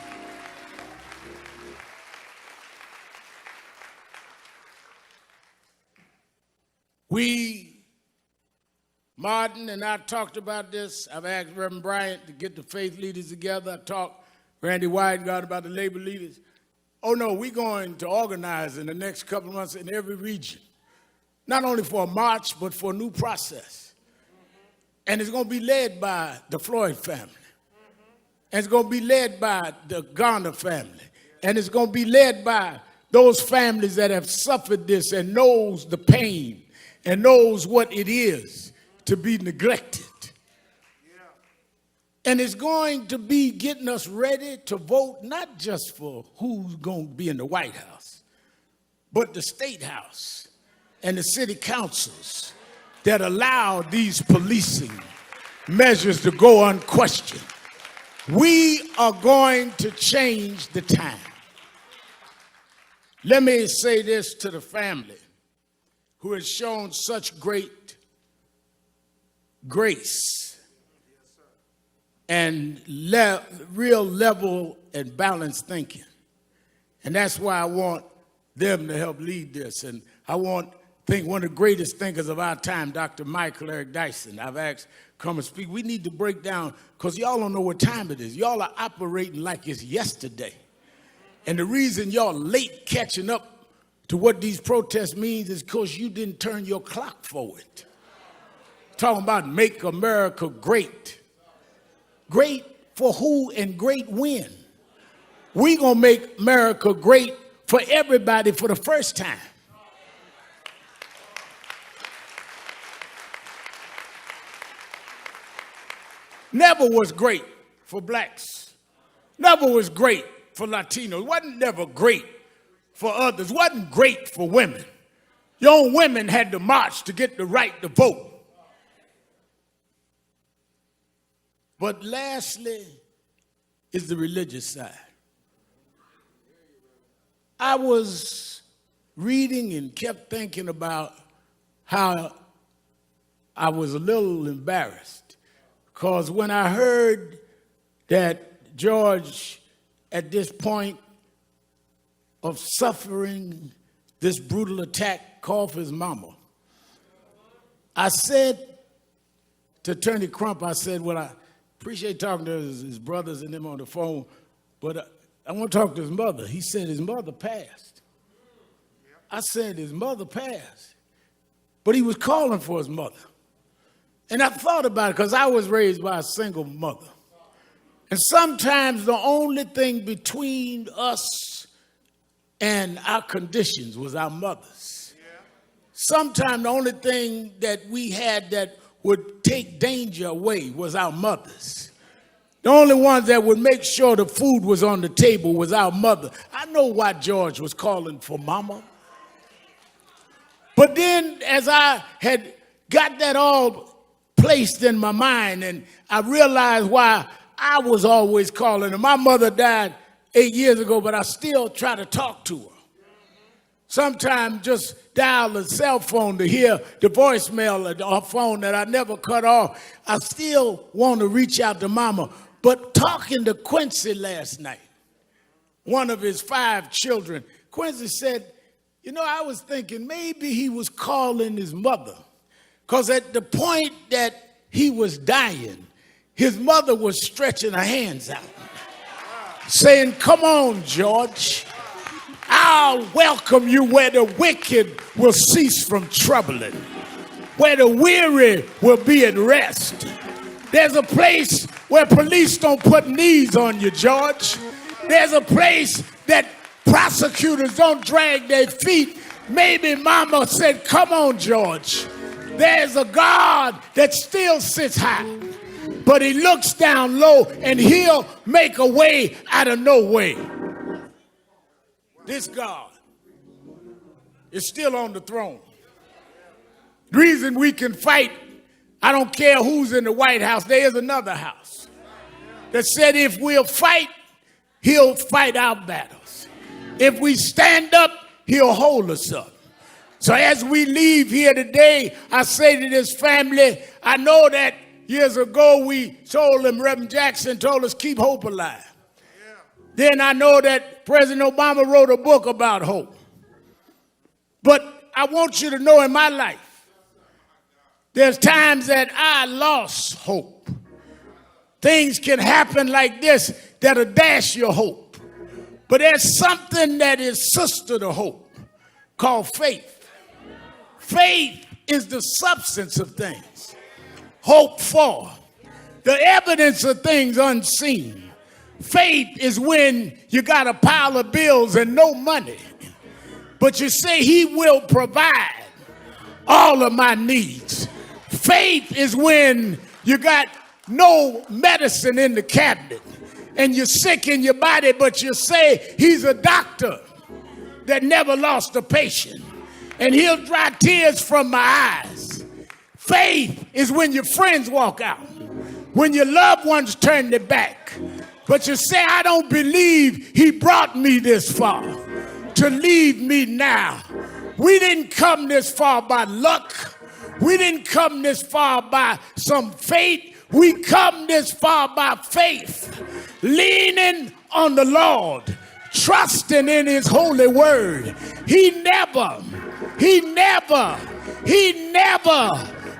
Martin and I talked about this. I've asked Reverend Bryant to get the faith leaders together. I talked Randy Weidengard about the labor leaders. Oh no, we're going to organize in the next couple of months in every region, not only for a march, but for a new process. And it's going to be led by the Floyd family. And it's going to be led by the Garner family. And it's going to be led by those families that have suffered this and knows the pain and knows what it is to be neglected. And it's going to be getting us ready to vote not just for who's going to be in the White House, but the State House and the city councils that allow these policing measures to go unquestioned. We are going to change the time. Let me say this to the family who has shown such great grace and real level and balanced thinking. And that's why I want them to help lead this. And think one of the greatest thinkers of our time, Dr. Michael Eric Dyson. I've asked come and speak. We need to break down, because y'all don't know what time it is. Y'all are operating like it's yesterday. And the reason y'all late catching up to what these protests means is because you didn't turn your clock forward. Talking about make America great. Great for who and great when? We gonna make America great for everybody for the first time. Never was great for blacks. Never was great for Latinos. Wasn't never great for others. Wasn't great for women. Young women had to march to get the right to vote. But lastly is the religious side. I was reading and kept thinking about how I was a little embarrassed, because when I heard that George, at this point of suffering this brutal attack, called for his mama, I said to Attorney Crump, I said, well, I appreciate talking to his brothers and them on the phone, but I want to talk to his mother. He said his mother passed. I said his mother passed, but he was calling for his mother. And I thought about it because I was raised by a single mother. And sometimes the only thing between us and our conditions was our mothers. Sometimes the only thing that we had that would take danger away was our mothers. The only ones that would make sure the food was on the table was our mother. I know why George was calling for mama. But then as I had got that all placed in my mind, and I realized why I was always calling her. My mother died 8 years ago, but I still try to talk to her. Sometimes just dial the cell phone to hear the voicemail of her phone that I never cut off. I still want to reach out to mama. But talking to Quincy last night, one of his 5 children, Quincy said, you know, I was thinking maybe he was calling his mother, because at the point that he was dying, his mother was stretching her hands out, saying, come on, George, I'll welcome you where the wicked will cease from troubling, where the weary will be at rest. There's a place where police don't put knees on you, George. There's a place that prosecutors don't drag their feet. Maybe mama said, come on, George. There's a God that still sits high, but he looks down low and he'll make a way out of no way. This God is still on the throne. The reason we can fight, I don't care who's in the White House, there is another house that said if we'll fight, he'll fight our battles. If we stand up, he'll hold us up. So as we leave here today, I say to this family, I know that years ago we told them, Reverend Jackson told us, keep hope alive. Yeah. Then I know that President Obama wrote a book about hope. But I want you to know in my life, there's times that I lost hope. Things can happen like this that'll dash your hope. But there's something that is sister to hope called faith. Faith is the substance of things hoped for, the evidence of things unseen. Faith is when you got a pile of bills and no money, but you say he will provide all of my needs. Faith is when you got no medicine in the cabinet and you're sick in your body, but you say he's a doctor that never lost a patient, and he'll dry tears from my eyes. Faith is when your friends walk out, when your loved ones turn their back, but you say, I don't believe he brought me this far to leave me now. We didn't come this far by luck. We didn't come this far by some fate. We come this far by faith, leaning on the Lord, trusting in his holy word. He never He never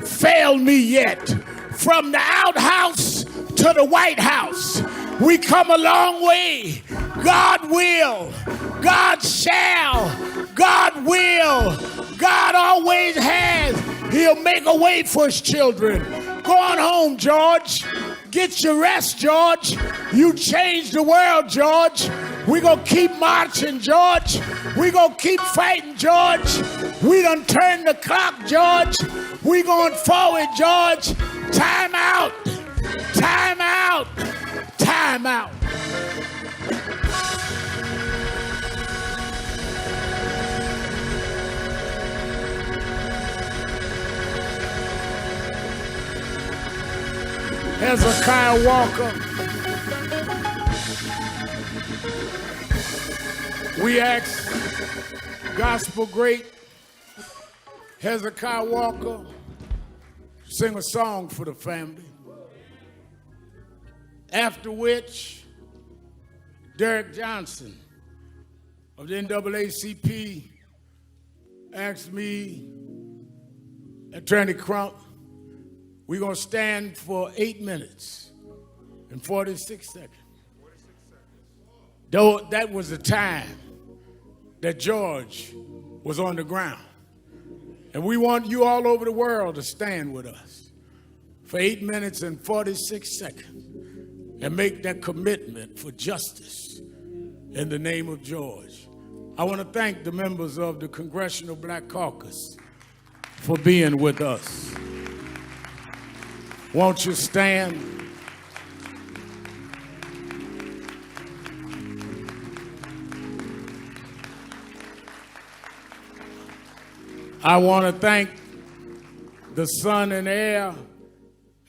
failed me yet. From the outhouse to the White House, we come a long way. God will, God shall, God will, God always has. He'll make a way for his children. Go on home, George. Get your rest, George. You changed the world, George. We're going to keep marching, George. We're going to keep fighting, George. We done turned the clock, George. We're going forward, George. Time out. Time out. Time out. Hezekiah Walker. We ask gospel great Hezekiah Walker sing a song for the family. After which, Derek Johnson of the NAACP asked me, Attorney Crump, we're going to stand for 8 minutes and 46 seconds. Though that was the time that George was on the ground. And we want you all over the world to stand with us for 8 minutes and 46 seconds and make that commitment for justice in the name of George. I want to thank the members of the Congressional Black Caucus for being with us. Won't you stand? I want to thank the son and heir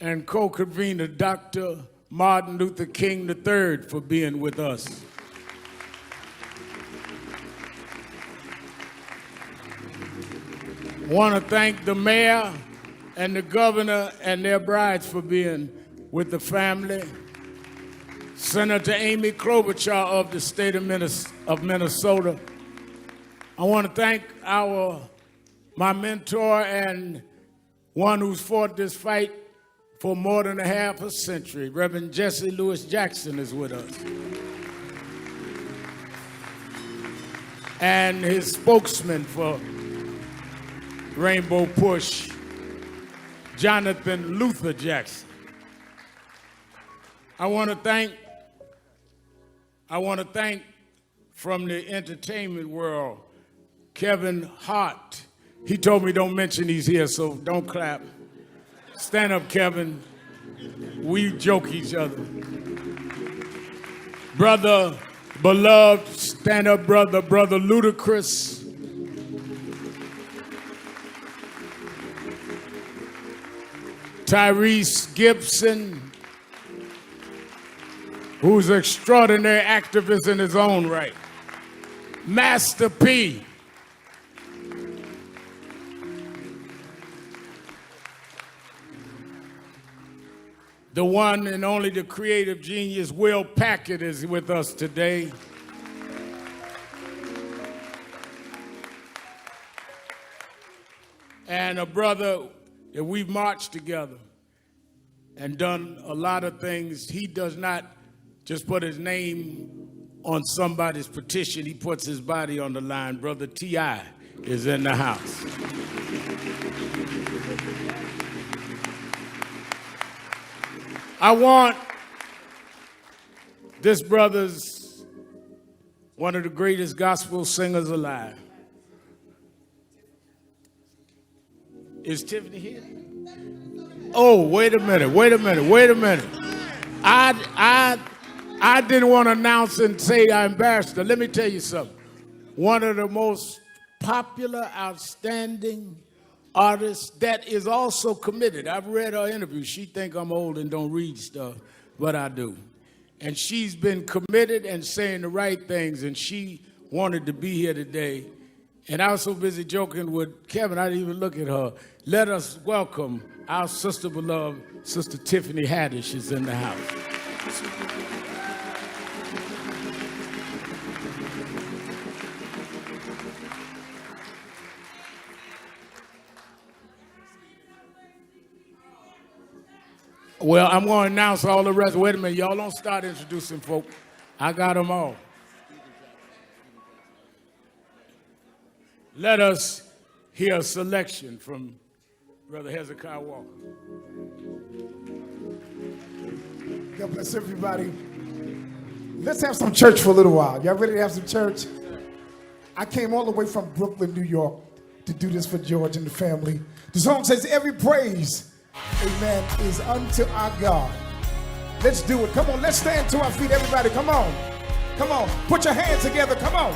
and co-convener, Dr. Martin Luther King III, for being with us. I want to thank the mayor and the governor and their brides for being with the family. Senator Amy Klobuchar of the state of Minnesota. I want to thank my mentor and one who's fought this fight for more than a half a century. Reverend Jesse Lewis Jackson is with us. And his spokesman for Rainbow Push, Jonathan Luther Jackson. I want to thank from the entertainment world, Kevin Hart. He told me don't mention he's here, so don't clap. Stand up, Kevin. We joke each other. Brother Beloved, stand up, brother. Brother Ludacris. Tyrese Gibson, who's an extraordinary activist in his own right. Master P. The one and only, the creative genius, Will Packard, is with us today. And a brother that we've marched together and done a lot of things. He does not just put his name on somebody's petition, he puts his body on the line. Brother T.I. is in the house. I want this brother's one of the greatest gospel singers alive. Is Tiffany here? Oh, wait a minute. I didn't want to announce and say I embarrassed her. Let me tell you something. One of the most popular, outstanding artists that is also committed. I've read her interview. She think I'm old and don't read stuff, but I do. And she's been committed and saying the right things, and she wanted to be here today. And I was so busy joking with Kevin, I didn't even look at her. Let us welcome our sister beloved, Sister Tiffany Haddish is in the house. Well, I'm going to announce all the rest. Wait a minute. Y'all don't start introducing folk. I got them all. Let us hear a selection from Brother Hezekiah Walker. God bless everybody. Let's have some church for a little while. Y'all ready to have some church? I came all the way from Brooklyn, New York to do this for George and the family. The song says, every praise, amen, is unto our God. Let's do it. Come on, let's stand to our feet, everybody. Come on. Come on. Put your hands together. Come on.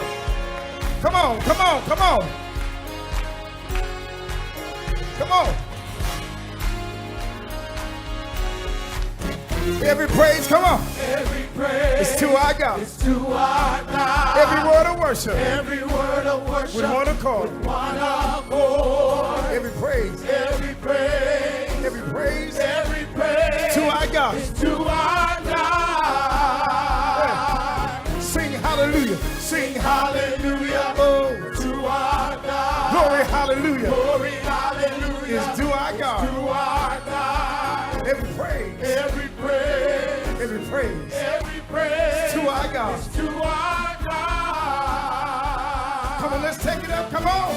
Come on, come on, come on. Come on. Every praise, come on. Every praise It's to our God. is to our God. Every word of worship. Every word of worship. With one accord. With one accord. Every praise. Every praise. Every praise. Every praise. To our God. Is to our God. Sing hallelujah. Sing hallelujah. Oh. To our God. Glory hallelujah. Glory hallelujah. Is to our God. To our God. Every praise. Every praise. Every praise. Every praise. To our God. Is to our God. Come on, let's take it up. Come on.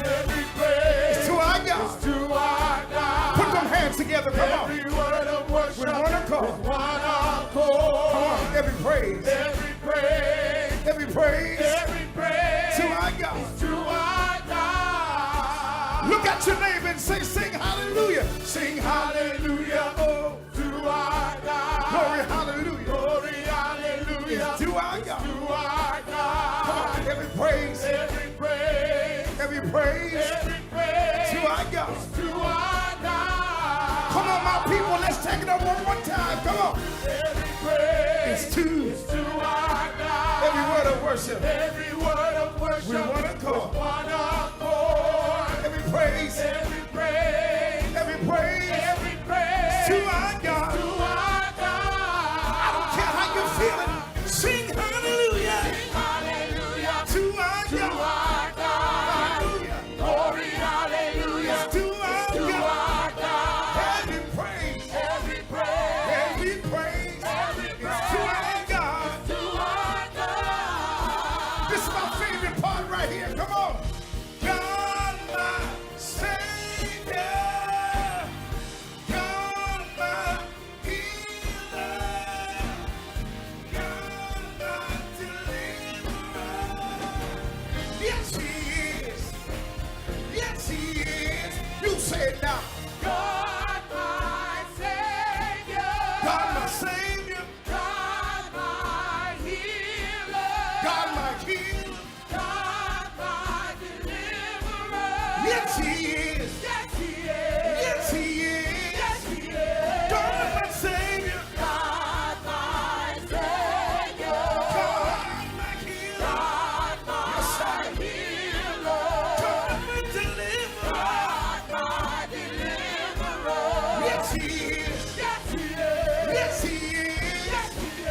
Every praise. It's to our God. Is to our God. Put them hands together. Come on. Every word of worship. With one accord. With one accord. Come on. Every praise. Every praise. Every praise. Every praise. To our God. Is to our God. Look at your neighbor and say, sing hallelujah. Sing hallelujah. Oh. To our God. Glory hallelujah. Glory hallelujah. Is to our God. To our God. Come on. Every praise. Every praise. Every praise. Every praise. To our God. To our God. Come on, my people. Let's take it up one more time. Come on. Every praise. It's to. To our God. Every word of worship. Every word of worship. With one accord. With one accord. Every praise. Every praise. Every praise. Every praise. To our God. To our God. I don't care how you're feeling. Sing hallelujah. Sing hallelujah. To our To God. our God. Hallelujah. Glory hallelujah. To our To God. our God. Every praise. Every praise. Every praise. Every Is praise. to our God. To our God. This is my favorite part right here. Come on. God, my Savior. God, my healer. God, my deliverer. Yes, He is. Yes, He is. You say it now. God, my Savior. God, my Savior. God, my healer. God, my healer. God, my deliverer. Yes, He is. Yes, He is. Yes, He is. Yes, He is. God, my Savior. God, my Savior. God, my healer. God, my healer. God, my deliverer. God, my deliverer. Yes, He is. Yes, He is. Yes, He is. Yes, He is.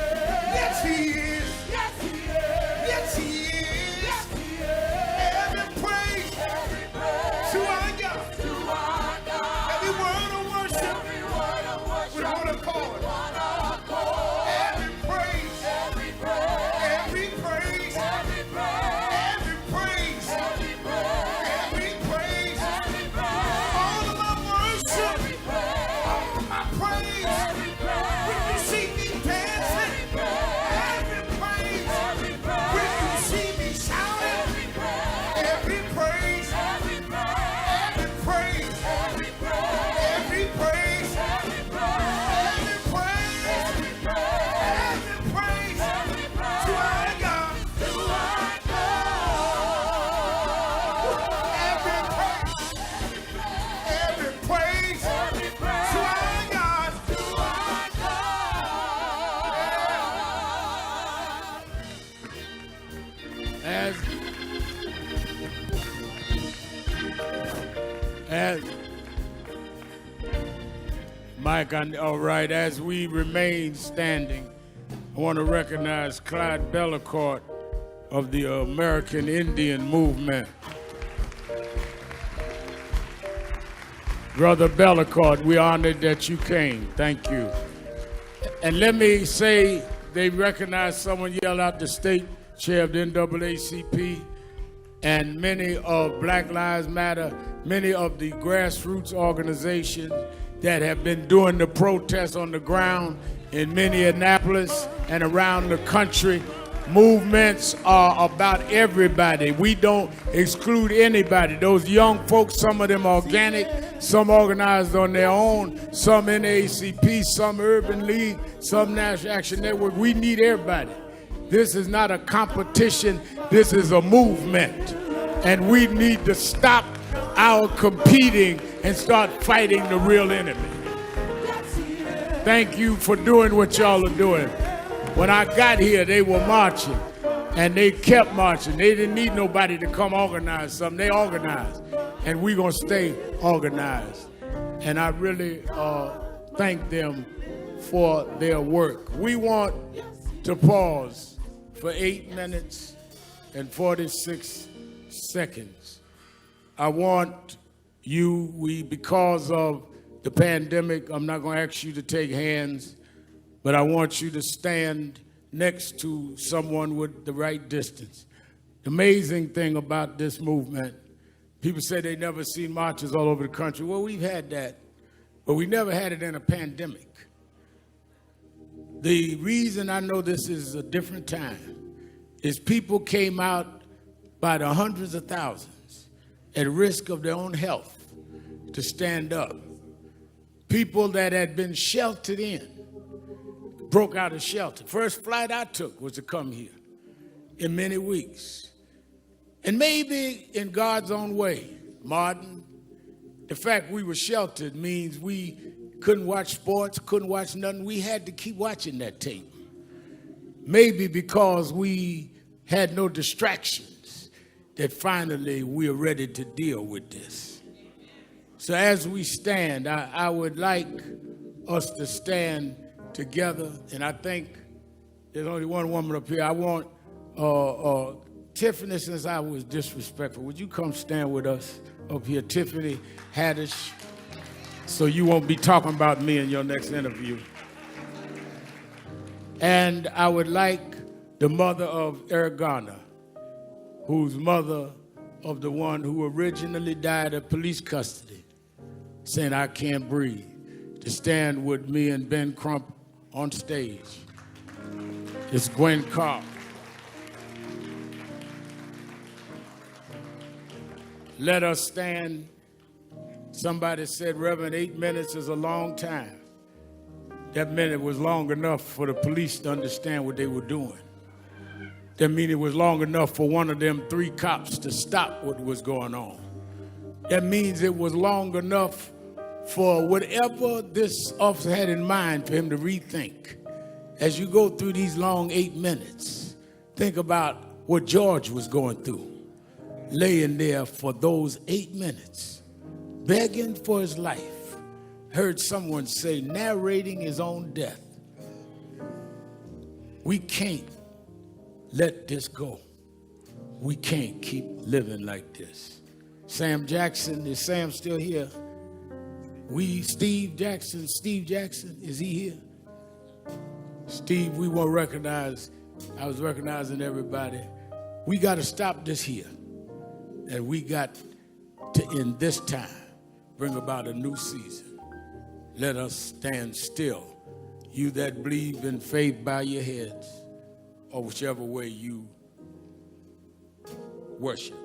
Yes, He is. Yes, He is. Yes, He is. Yes, He is. Every praise Every praise. to our God. To our God. Every word of worship Every word of worship. with one accord. One accord. Every praise. Every praise. Every praise. Every praise. Every praise. Every praise. Every praise. Every praise. All of my worship. Every praise. All of my praise. Every praise. When you see me dancing. Every praise. Every praise. When you see me shouting. Every praise. Every praise. Every praise. Every praise. Every praise. Every praise. Every praise. Every praise. Every praise. Every praise. Every praise. To our God. To our God. Every praise. Every praise. Every praise. To our God. To our God. As Mike, all right, as we remain standing, I want to recognize Clyde Bellecourt of the American Indian Movement. Brother Bellicourt, we're honored that you came. Thank you. And let me say, they recognize someone yelled out the state chair of the NAACP and many of Black Lives Matter, many of the grassroots organizations that have been doing the protests on the ground in Minneapolis and around the country. Movements are about everybody. We don't exclude anybody. Those young folks, some of them organic, some organized on their own, some NAACP, some Urban League, some National Action Network. We need everybody. This is not a competition. This is a movement. And we need to stop our competing and start fighting the real enemy. Thank you for doing what y'all are doing. When I got here, they were marching, and they kept marching. They didn't need nobody to come organize something. They organized, and we're going to stay organized. And I really thank them for their work. We want to pause for 8 minutes and 46 seconds. I want you, because of the pandemic, I'm not going to ask you to take hands, but I want you to stand next to someone with the right distance. The amazing thing about this movement, people say they never seen marches all over the country. Well, we've had that, but we never had it in a pandemic. The reason I know this is a different time is people came out by the hundreds of thousands at risk of their own health to stand up. People that had been sheltered in broke out of shelter. First flight I took was to come here in many weeks. And maybe in God's own way, Martin, the fact we were sheltered means we couldn't watch sports, couldn't watch nothing. We had to keep watching that tape. Maybe because we had no distractions, that finally we are ready to deal with this. So as we stand, I would like us to stand together, and I think there's only one woman up here. I want Tiffany, since I was disrespectful, would you come stand with us up here, Tiffany Haddish, so you won't be talking about me in your next interview. And I would like the mother of Eric Garner, who's mother of the one who originally died of police custody, saying, "I can't breathe," to stand with me and Ben Crump on stage. It's Gwen Carr. Let us stand. Somebody said, Reverend, 8 minutes is a long time. That minute was long enough for the police to understand what they were doing. That means it was long enough for one of them 3 cops to stop what was going on. That means it was long enough for whatever this officer had in mind for him to rethink. As you go through these long 8 minutes, think about what George was going through, laying there for those 8 minutes, begging for his life. Heard someone say, narrating his own death. We can't let this go. We can't keep living like this. Sam Jackson, is Sam still here? Steve Jackson, is he here? Steve, we won't recognize, I was recognizing everybody. We got to stop this here. And we got to, in this time, bring about a new season. Let us stand still. You that believe in faith, bow your heads, or whichever way you worship.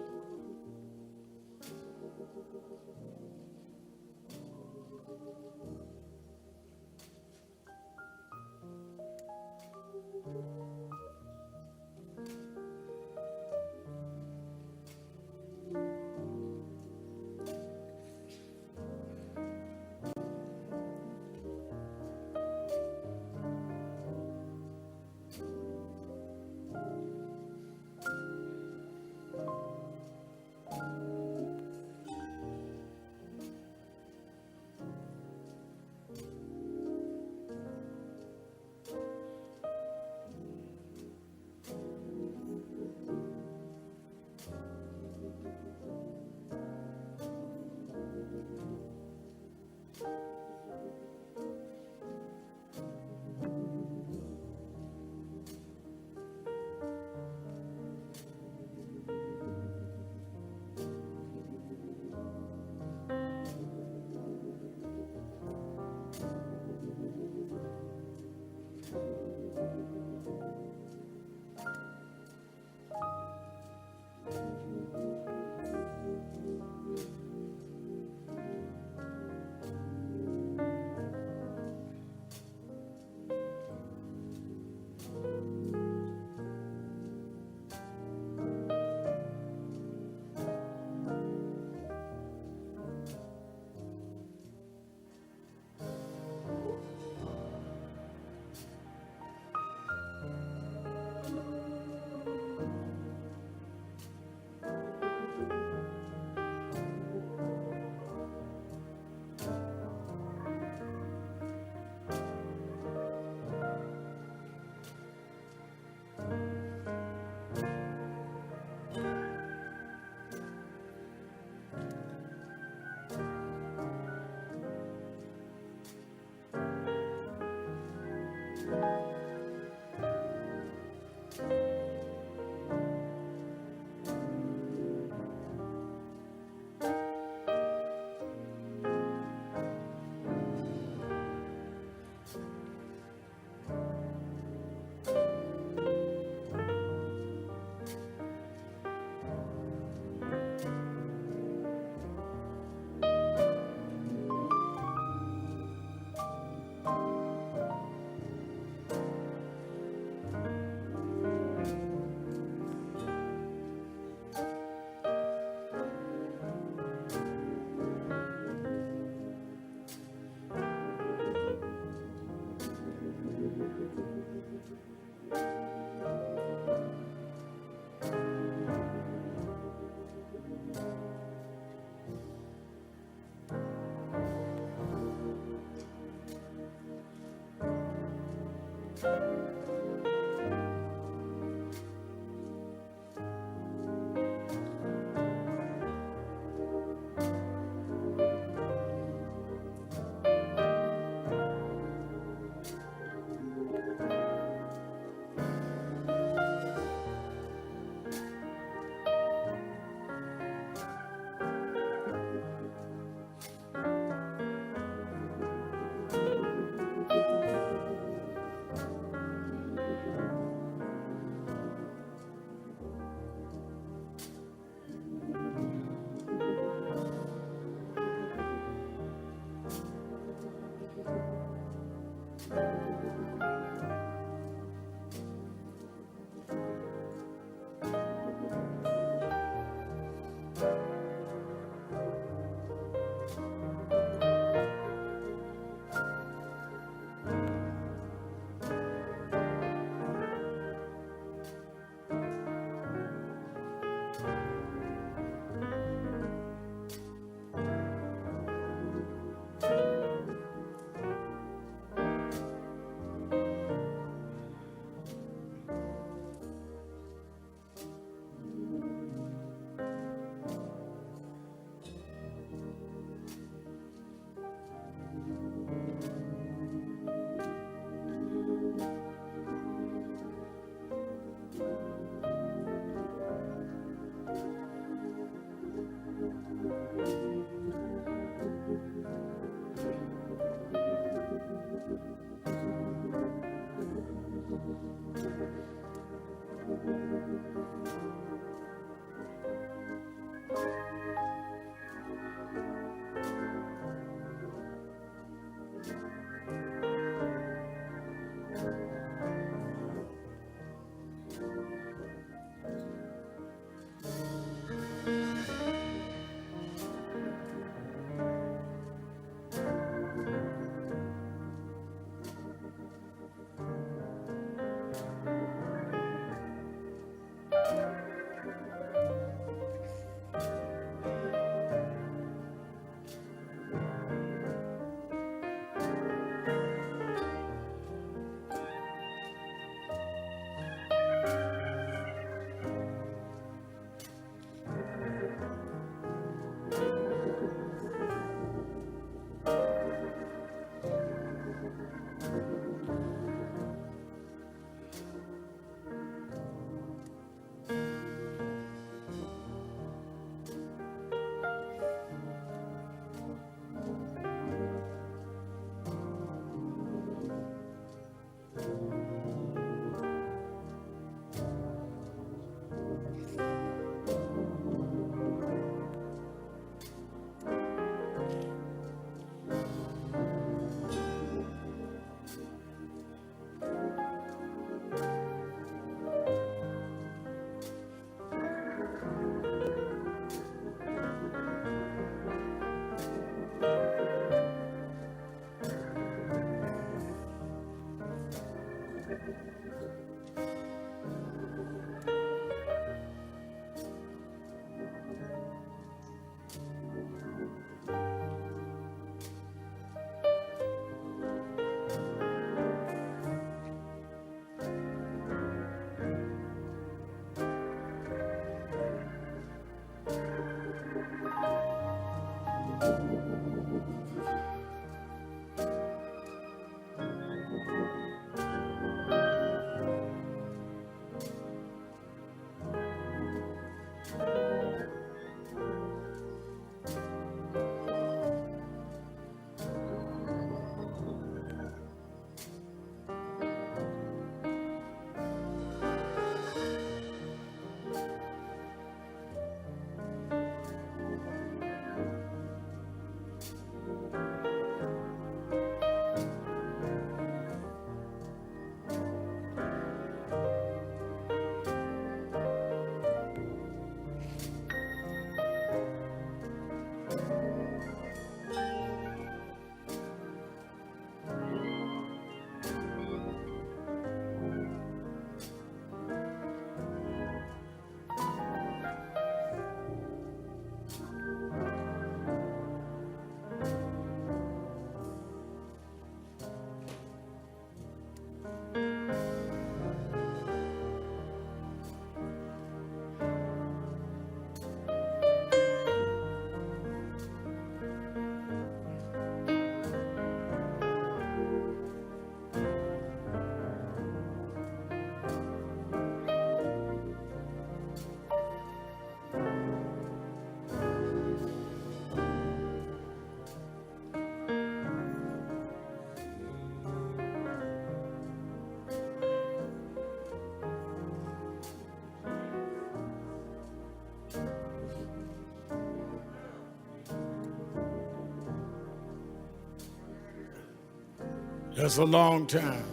That's a long time.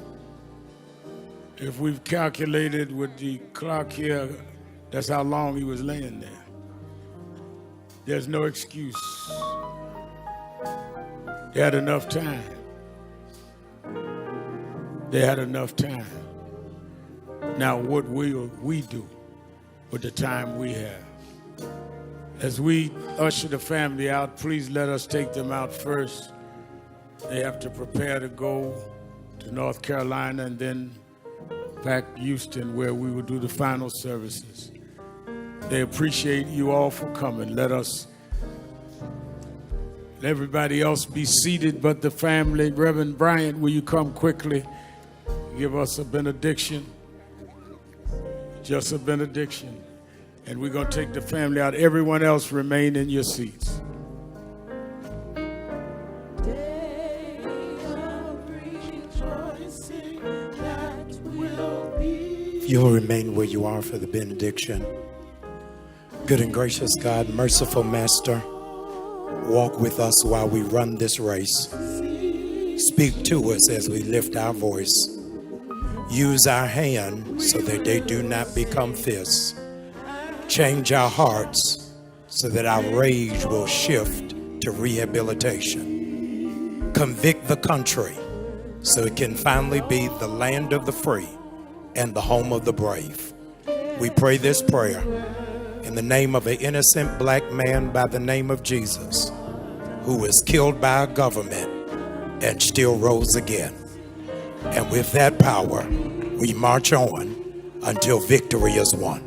If we've calculated with the clock here, that's how long he was laying there. There's no excuse. They had enough time. They had enough time. Now what will we do with the time we have? As we usher the family out, please let us take them out first. They have to prepare to go to North Carolina and then back to Houston, where we will do the final services. They appreciate you all for coming. Let everybody else be seated but the family. Reverend Bryant, will you come quickly? Give us a benediction. Just a benediction. And we're going to take the family out. Everyone else remain in your seats. You'll remain where you are for the benediction. Good and gracious God, merciful Master, walk with us while we run this race. Speak to us as we lift our voice. Use our hands so that they do not become fists. Change our hearts so that our rage will shift to rehabilitation. Convict the country so it can finally be the land of the free and the home of the brave. We pray this prayer in the name of an innocent black man by the name of Jesus, who was killed by a government and still rose again. And with that power, we march on until victory is won.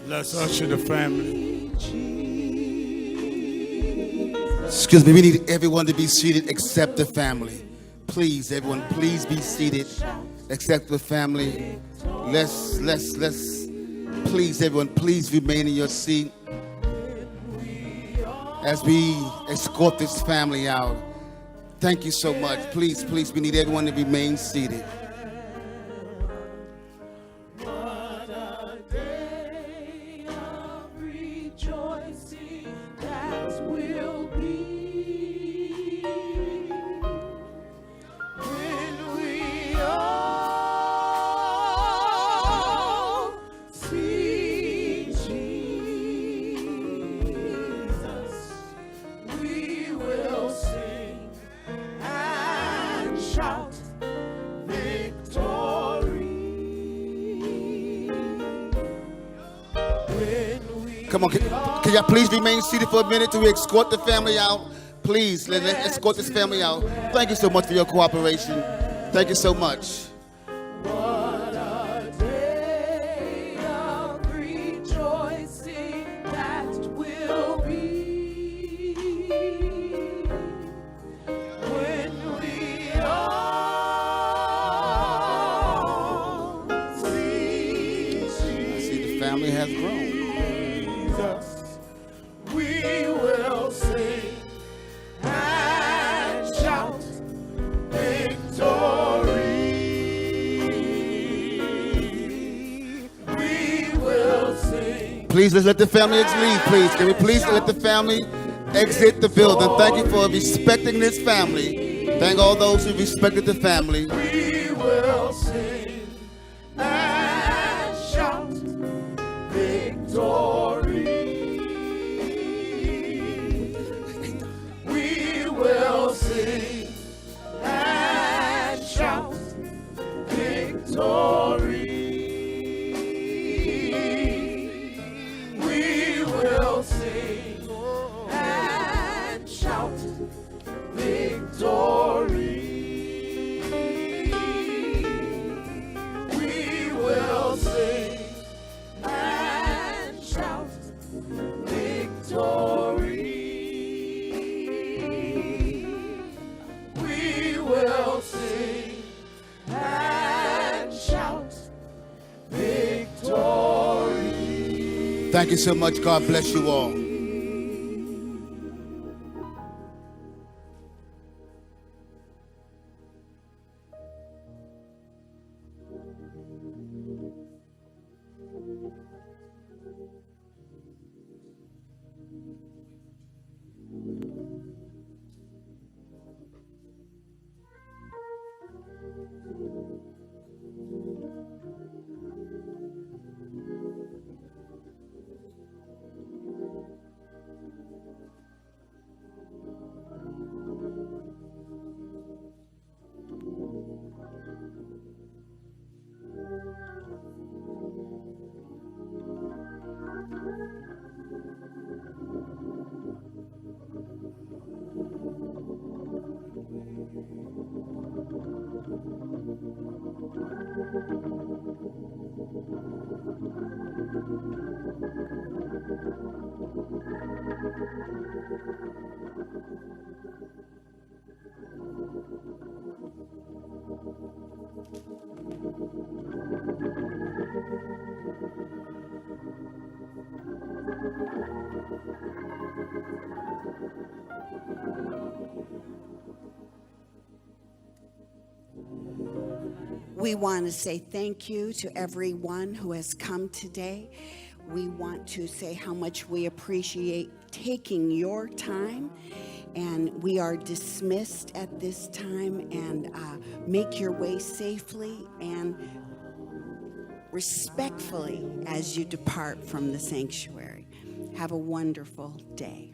Let's usher the family. Excuse me, we need everyone to be seated except the family. Please, everyone, please be seated except the family. Let's, please, everyone, please remain in your seat as we escort this family out. Thank you so much. Please, we need everyone to remain seated. Come on, can y'all please remain seated for a minute till we escort the family out? Please, let's escort this family out. Thank you so much for your cooperation. Thank you so much. Family has grown. We will sing and shout victory. We will sing. Please, let's let the family leave, please. Can we please let the family exit the building? Thank you for respecting this family. Thank all those who respected the family. We will sing and shout victory. We will sing and shout victory. We will sing and shout victory. We will sing and shout victory. We will sing and shout victory. Thank you so much. God bless you all. We want to say thank you to everyone who has come today. We want to say how much we appreciate taking your time, and we are dismissed at this time, and make your way safely and respectfully as you depart from the sanctuary. Have a wonderful day.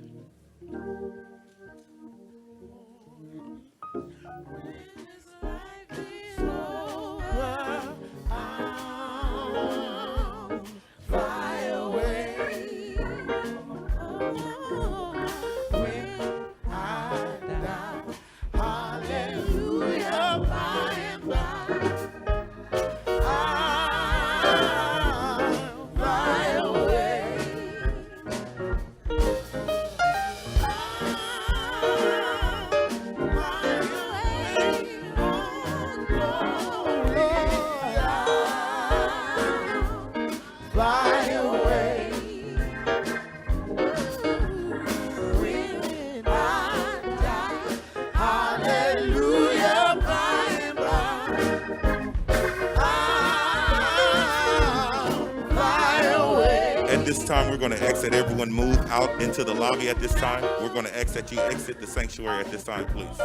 This time we're going to exit. Everyone move out into the lobby at this time. We're going to exit. You exit the sanctuary at this time, please.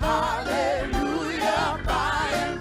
Hallelujah, by and